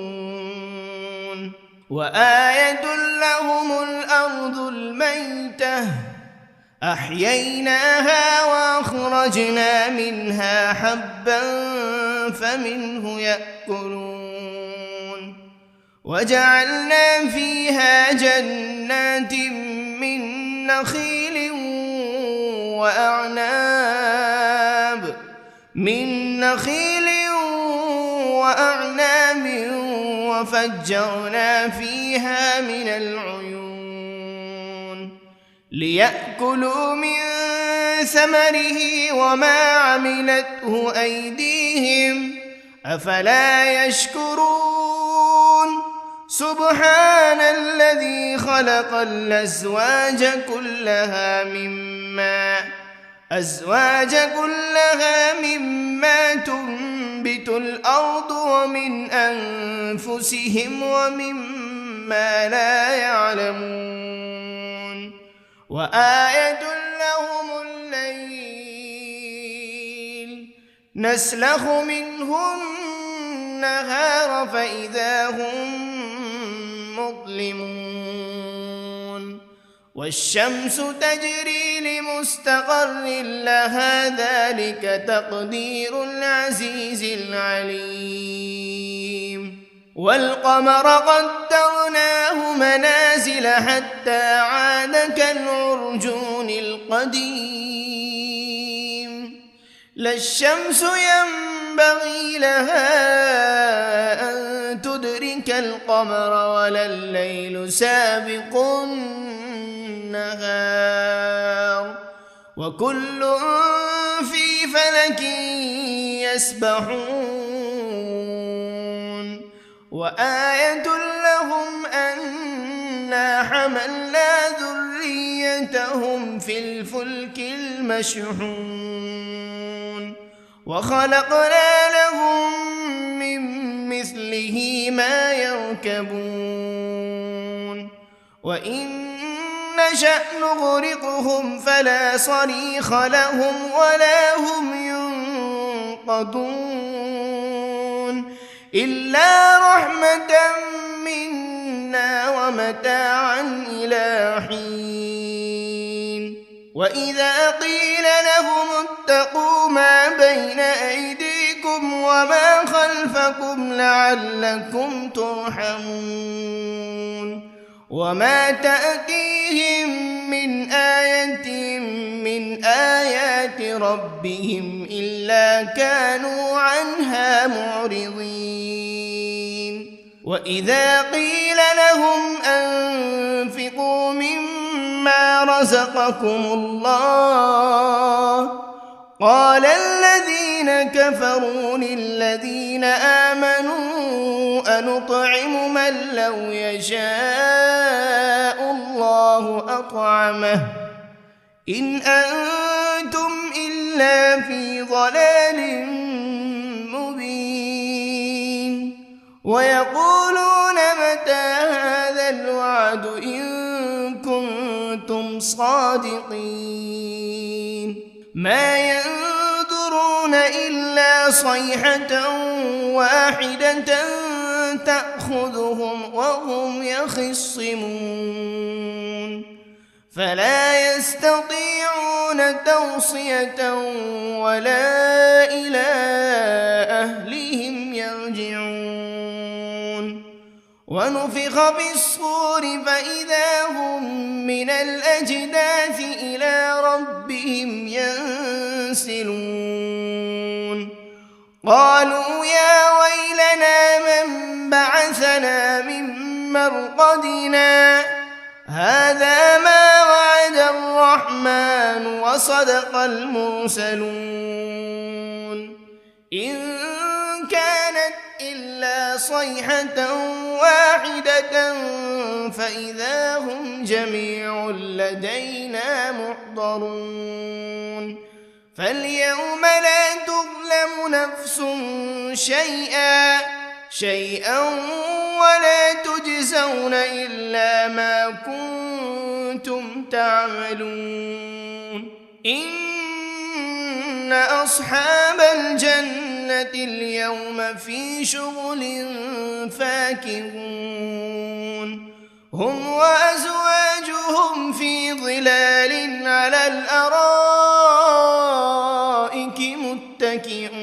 وآية لهم الأرض الميتة أحييناها وأخرجنا منها حبا فمنه يأكلون وجعلنا فيها جنات من نخيل وأعناب وفجرنا فيها من العيون ليأكلوا من ثمره وما عملته أيديهم أفلا يشكرون سبحان الذي خلق الأزواج كلها مما تنبت الأرض ومن أنفسهم ومما لا يعلمون وآية لهم الليل نسلخ منه النهار فإذا هم مظلمون والشمس تجري لمستقر لها ذلك تقدير العزيز العليم والقمر قدرناه منازل حتى عاد كالعرجون القديم لا الشمس ينبغي لها أن تدرك القمر ولا الليل سابق النهار وكل في فلك يسبحون وآية لهم أنا حملنا ذريتهم في الفلك المشحون وخلقنا لهم من مثله ما يركبون وإن نشأ نغرقهم فلا صريخ لهم ولا هم ينقذون إلا رحمة منا ومتاعا إلى حين وإذا قيل لهم اتقوا ما بين أيديكم وما خلفكم لعلكم ترحمون وما تأتيهم من آية من آيات ربهم إلا كانوا عنها معرضين وإذا قيل لهم أنفقوا مما رزقكم الله قال الذين كفروا للذين آمنوا أنطعم من لو يشاء الله أطعمه إن أنتم إلا في ضلال مبين ويقولون متى هذا الوعد إن كنتم صادقين ما ينظرون إلا صيحة واحدة تأخذهم وهم يخصمون فلا يستطيعون توصية ولا إلى أهلهم يرجعون ونفخ بالصور فإذا هم من الأجداث إلى ربهم ينسلون قالوا يا ويلنا من بعثنا من مرقدنا هذا ما وعد الرحمن وصدق المرسلون إن كانت إلا صيحة واحدة فإذا هم جميع لدينا محضرون فاليوم لا تظلم نفس شيئا ولا تجزون إلا ما كنتم تعملون إن أصحاب الجنة اليوم في شغل فاكهون هم وأزواجهم في ظلال على الأرائك متكئون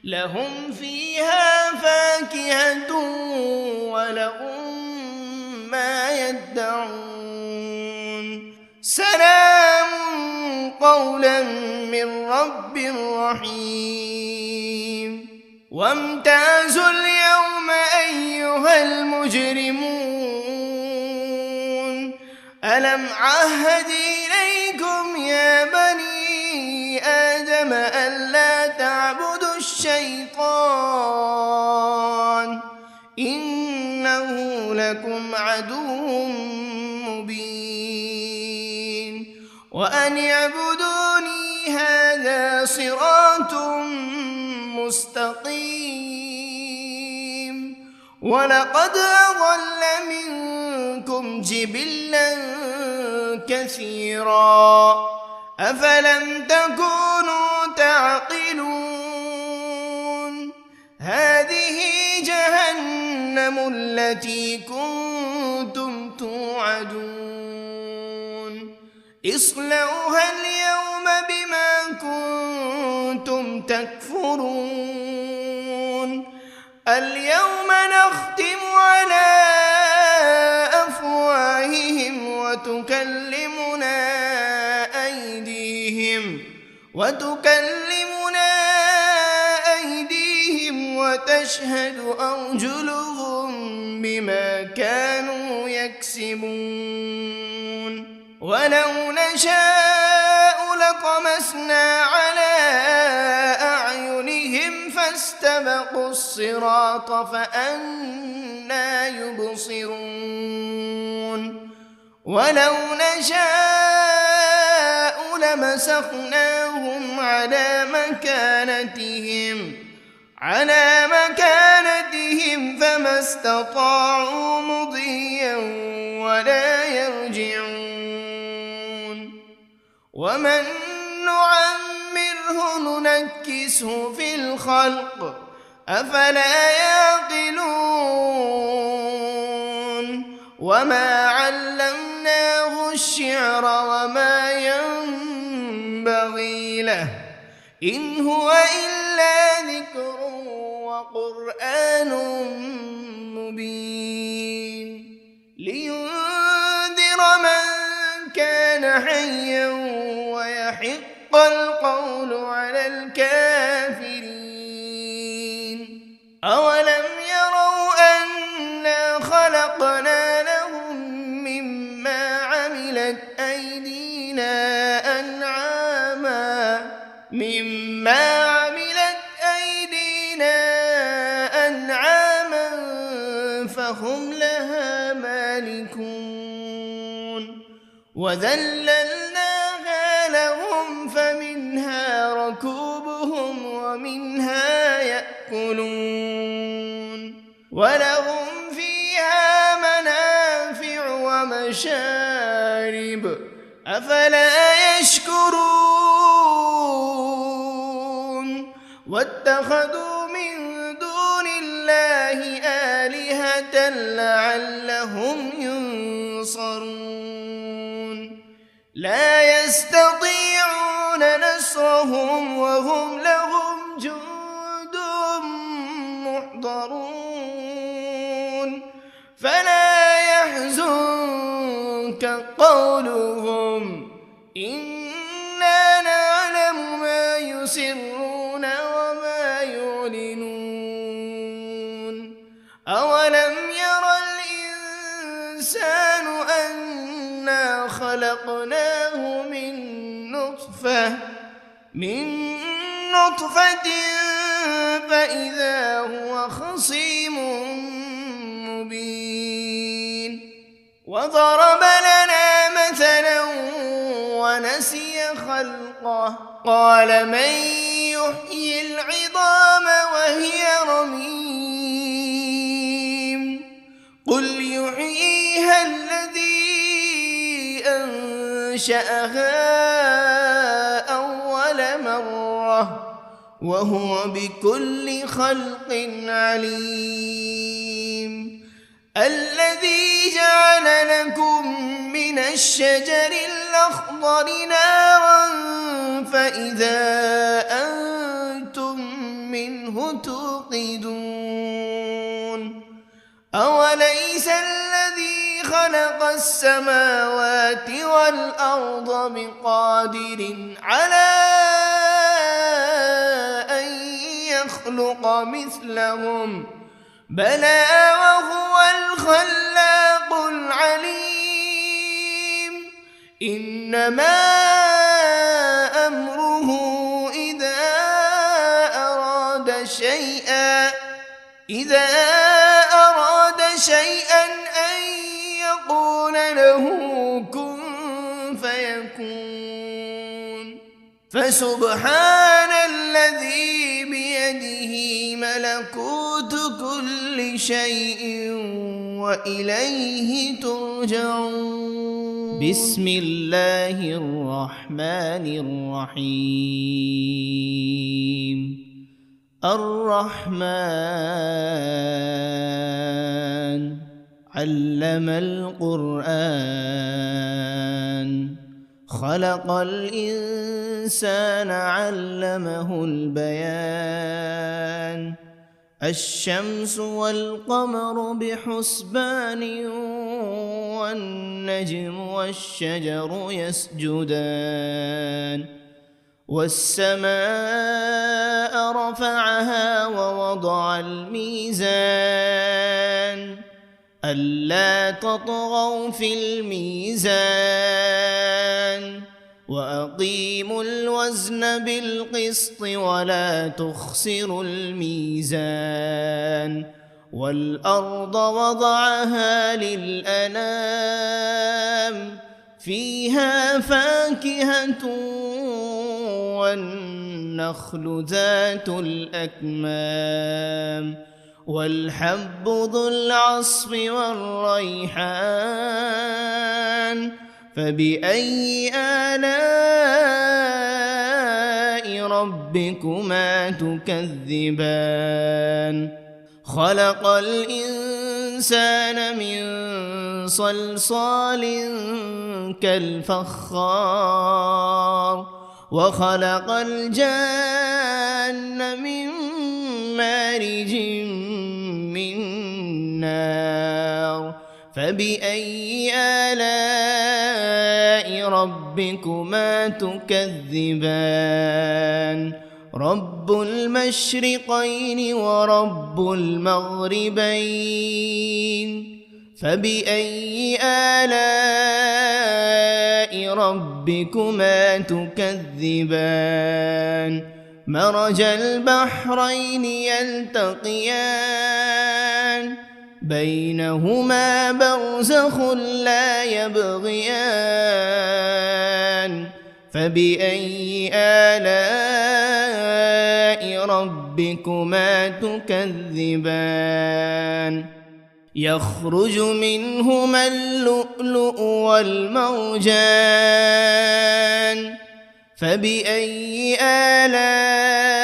لهم فيها فاكهة ولهم ما يدعون سلام قولا من رب رحيم وامتازوا اليوم أيها المجرمون ألم عهد إليكم يا بني آدم ألا تعبدوا الشيطان إنه لكم عدو مبين وأن اعبدوني هذا صراط مستقيم ولقد أضل منكم جبلا كثيرا أفلم تكونوا تعقلون هذه جهنم التي كنتم توعدون اصلوها اليوم بما كنتم تكفرون اليوم نختم على أفواههم وتكلمنا أيديهم وتشهد أرجلهم بما كانوا يكسبون ولو نشاء لطمسنا على أعينهم فاستبقوا الصراط فأنى يبصرون ولو نشاء لمسخناهم على مكانتهم فما استطاعوا مضيا ولا يرجعون ومن نعمره ننكسه في الخلق أفلا يعقلون وما علمناه الشعر وما ينبغي له إن هو إلا ذكر وقرآن مبين لينذر من كان حيا ويحق القول على الكافرين أولم يروا أنا خلقنا لهم مما عملت أيدينا أنعاما فهم لها مالكون وذللناها لهم فمنها ركوبهم ومنها يأكلون ولهم فيها منافع ومشارب أفلا يشكرون واتخذوا من دون الله آلهة لعلهم ينصرون لا يستطيعون نصرهم وهم لهم جند محضرون فلا يحزنك قولهم إنا نعلم ما يسرون وما يعلنون أولم ير الإنسان أنا خلقناه من نطفة فإذا هو خصيم مبين وضرب لنا مثلا ونسي خلقه قال من يحيي العظام وهي رميم قل يحييها الذي أنشأها أول مرة وهو بكل خلق عليم الذي جعل لكم من الشجر الأخضر نارا فإذا أنتم منه توقدون أوليس الذي خلق السماوات والأرض بقادر على أن يخلق مثلهم بلى وهو الخلاق العليم إنما أمره إذا أراد شيئا أن يقول له كن فيكون فسبحان الذي بيده ملكوت كل شيء وإليه ترجعون بسم الله الرحمن الرحيم الرحمن علم القرآن خلق الإنسان علمه البيان الشمس والقمر بحسبان والنجم والشجر يسجدان والسماء رفعها ووضع الميزان ألا تطغوا في الميزان وأقيموا الوزن بالقسط ولا تخسروا الميزان والأرض وضعها للأنام فيها فاكهة والنخل والنخل ذات الأكمام والحب ذو العصف والريحان فبأي آلاء ربكما تكذبان خلق الإنسان من صلصال كالفخار وخلق الجان من مارج من نار فبأي آلاء ربكما تكذبان رب المشرقين ورب المغربين فبأي آلاء ربكما تكذبان مرج البحرين يلتقيان بينهما برزخ لا يبغيان فبأي آلاء ربكما تكذبان يخرج منهما اللؤلؤ والمرجان فبأي آلاء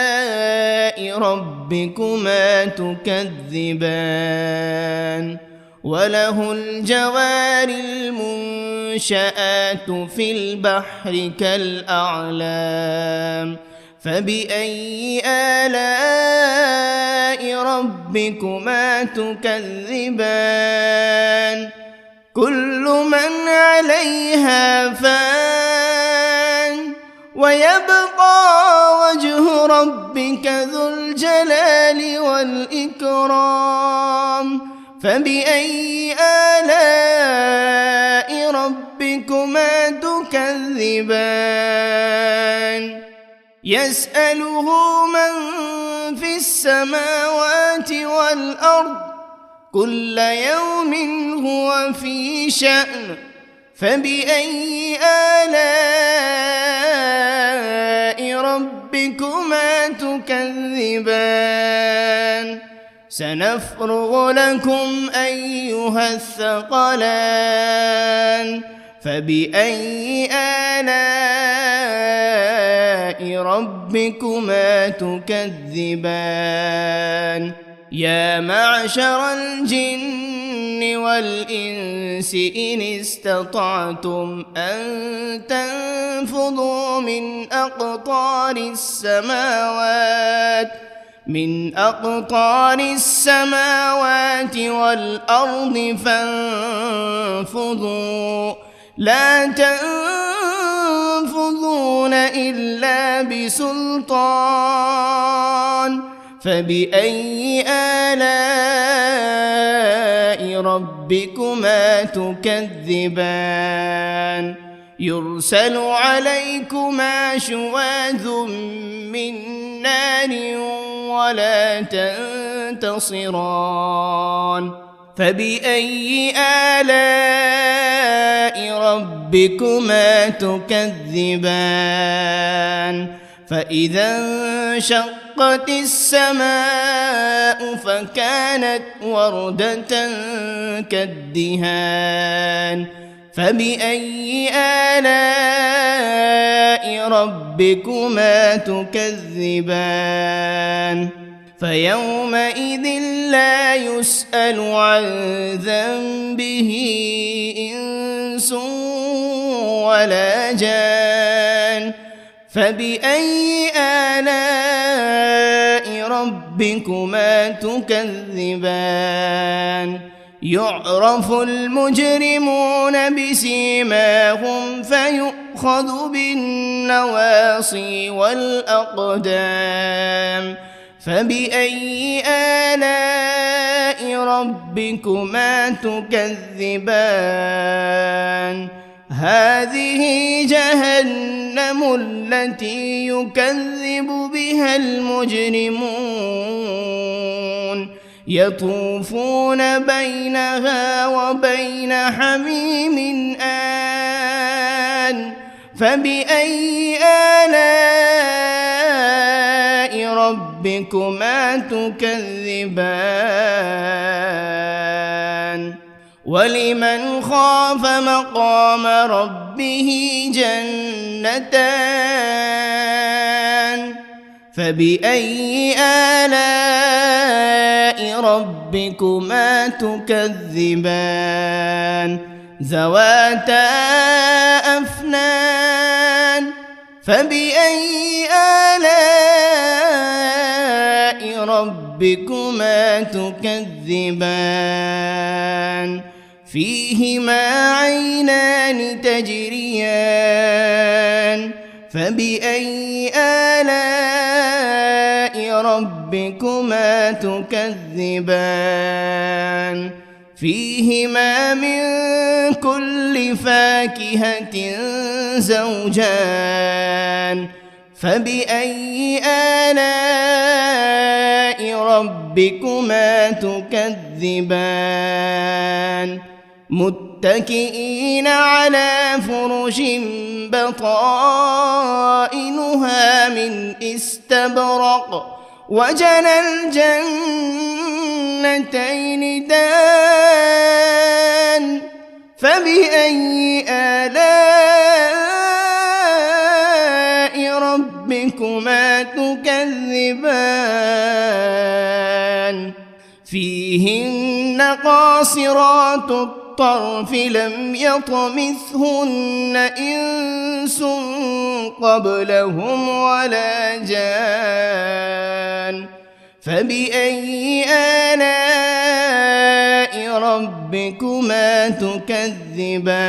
ربكما تكذبان وله الجوار المنشآت في البحر كالأعلام فبأي آلاء ربكما تكذبان كل من عليها فان ويبقى وجه ربك ذو الجلال والإكرام فبأي آلاء ربكما تكذبان يسأله من في السماوات والأرض كل يوم هو في شأن فبأي آلاء ربكما تكذبان سنفرغ لكم أيها الثقلان فبأي آلاء ربكما تكذبان يا معشر الجن والإنس إن استطعتم أن تنفذوا من أقطار السماوات والأرض فانفذوا لا تنفذون إلا بسلطان فبأي آلاء ربكما تكذبان يرسل عليكما شواذ من نار ولا تنتصران فبأي آلاء ربكما تكذبان فإذا انشقت السماء فكانت وردة كالدهان فبأي آلاء ربكما تكذبان فيومئذ لا يسأل عن ذنبه إنس ولا جان فبأي آلاء ربكما تكذبان يعرف المجرمون بسيماهم فيؤخذ بالنواصي والأقدام فبأي آلاء ربكما تكذبان هذه جهنم التي يكذب بها المجرمون يطوفون بينها وبين حميم آن فبأي آلاء ربكما تكذبان ولمن خاف مقام ربه جنتان فبأي آلاء ربكما تكذبان ذواتا أفنان فبأي آلاء ربكما تكذبان فيهما عينان تجريان فبأي آلاء ربكما تكذبان فيهما من كل فاكهة زوجان فبأي آلاء ربكما تكذبان متكئين على فرش بطائنها من استبرق وجنى الجنتين دان فبأي آلاء ربكما تكذبان فيهن قاصرات الطرف لم يطمثهن إنس قبلهم ولا جان فبأي آلاء ربكما تكذبان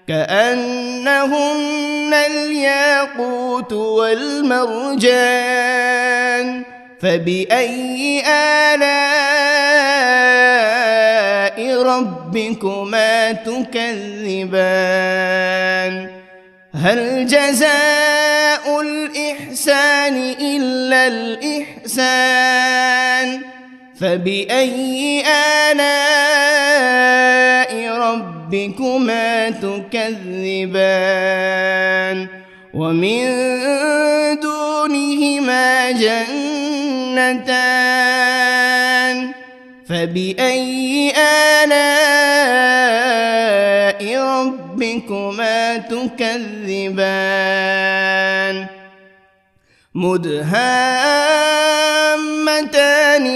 كأنهن الياقوت والمرجان فبأي آلاء ربكما تكذبان هل جزاء الإحسان إلا الإحسان فبأي آلاء ربكما تكذبان ومن دونهما جنتان فبأي آلاء ربكما تكذبان مدهامتان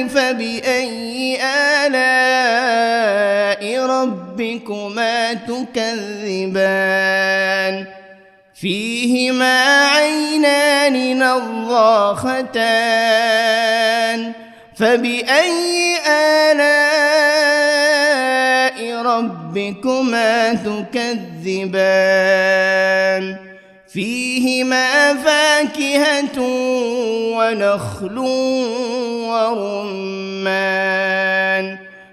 فبأي آلاء ربكما تكذبان فيهما عينان نضاختان فبأي آلاء ربكما تكذبان فيهما فاكهة ونخل ورمان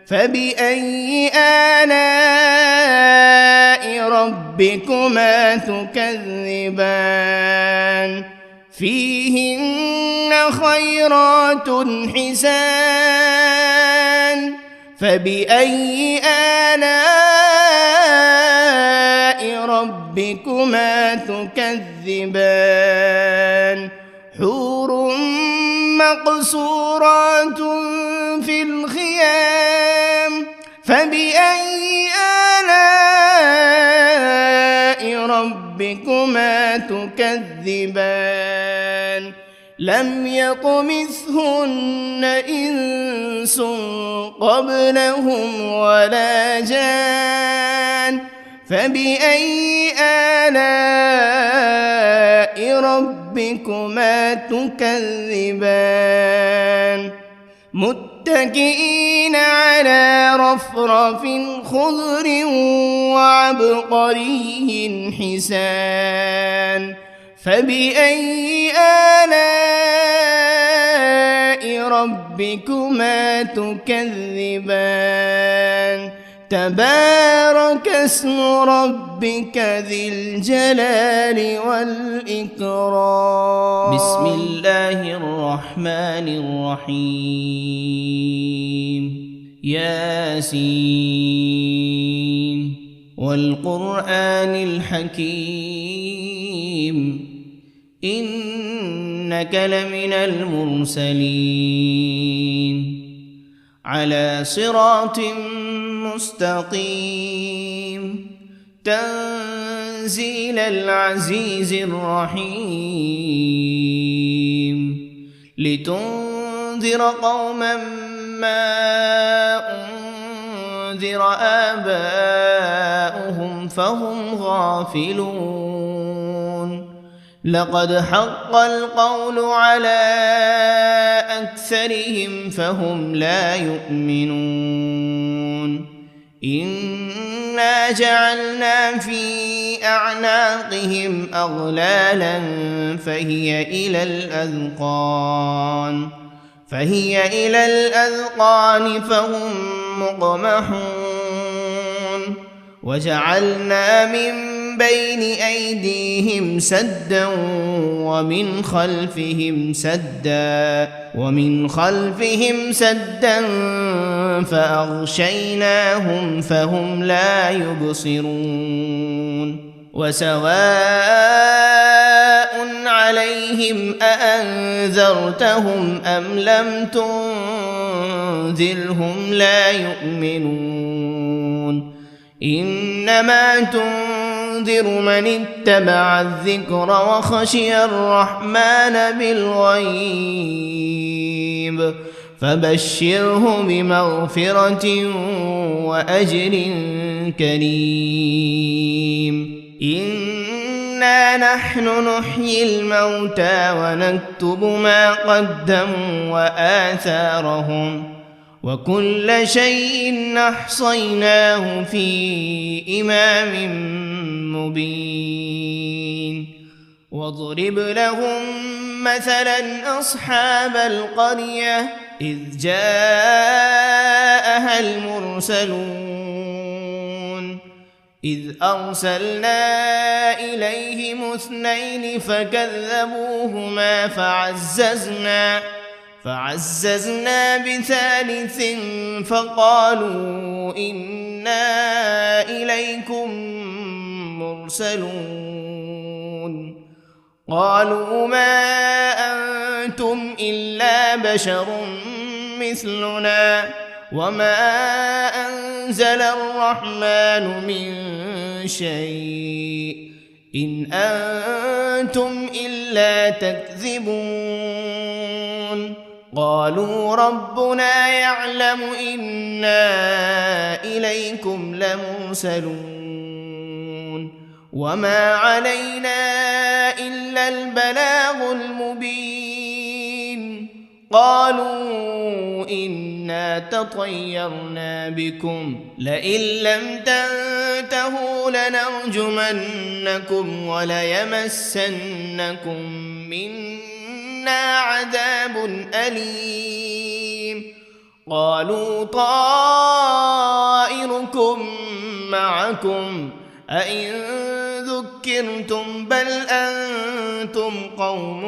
فبأي آلاء ربكما تكذبان فيهن خيرات حسان فبأي آلاء ربكما تكذبان حور مقصورات في الخيام فبأي آلاء ربكما تكذبان لم يطمثهن إنس قبلهم ولا جان فبأي آلاء ربكما تكذبان متكئين على رفرف خضر وعبقري حسان فبأي آلاء ربكما تكذبان تبارك اسم ربك ذي الجلال والإكرام بسم الله الرحمن الرحيم ياسين والقرآن الحكيم إنك لمن المرسلين على صراط مستقيم تنزيل العزيز الرحيم لتنذر قوما ما أنذر آباؤهم فهم غافلون لقد حق القول على أكثرهم فهم لا يؤمنون إنا جعلنا في أعناقهم أغلالا فهي إلى الأذقان فهم مقمحون وجعلنا من بين أيديهم سدا ومن خلفهم سدا فأغشيناهم فهم لا يبصرون وسواء عليهم أأنذرتهم أم لم تنذرهم لا يؤمنون إنما تنذر من اتبع الذكر وخشي الرحمن بالغيب فبشره بمغفرة وأجر كريم إنا نحن نحيي الموتى ونكتب ما قدموا وآثارهم وكل شيء أحصيناه في إمام مبين واضرب لهم مثلا أصحاب القرية إذ جاءها المرسلون إذ أرسلنا إليهم 2 فكذبوهما فعززنا بثالث فقالوا إنا إليكم مرسلون قالوا ما أنتم إلا بشر مثلنا وما أنزل الرحمن من شيء إن أنتم إلا تكذبون قالوا ربنا يعلم إنا إليكم لمرسلون وما علينا إلا البلاغ المبين قالوا إنا تطيرنا بكم لئن لم تنتهوا لنرجمنكم وليمسنكم منا عذاب أليم قالوا طائركم معكم أئن ذكرتم بل أنتم قوم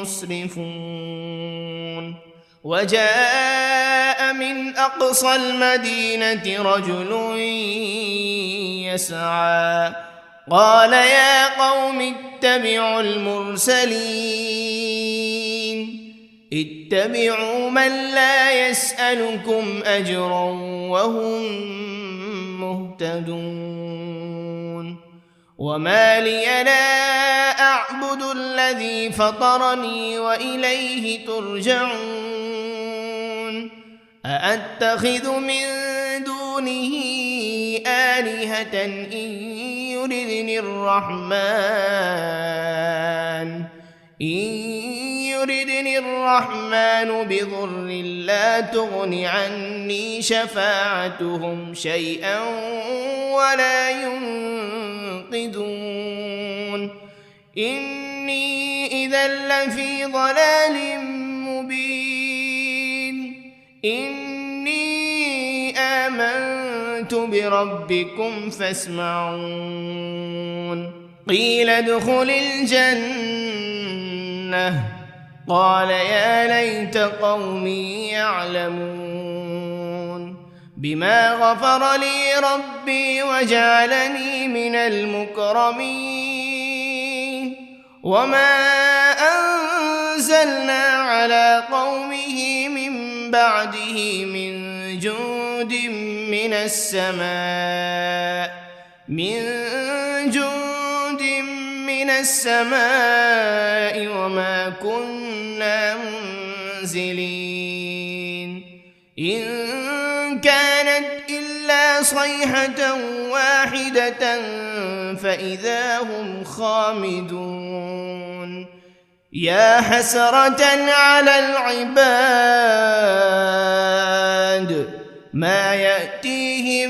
مسرفون وجاء من أقصى المدينة رجل يسعى قال يا قوم اتبعوا المرسلين اتبعوا من لا يسألكم أجرا وهم مهتدون وما لي لا أعبد الذي فطرني وإليه ترجعون أأتخذ من دونه آلهة إن يردني الرحمن بضر لا تغن عني شفاعتهم شيئا ولا ينقذون إني إذا لفي ضلال مبين إني آمنت بربكم فاسمعون قيل ادخل الجنة قال يا ليت قومي يعلمون بما غفر لي ربي وجعلني من المكرمين وما أرسلنا على قومه من بعده من جند من السماء وما كنا منزلين إن كانت إلا صيحة واحدة فإذا هم خامدون يا حسرة على العباد ما يأتيهم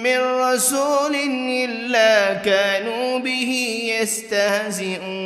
من رسول إلا كانوا به يستهزئون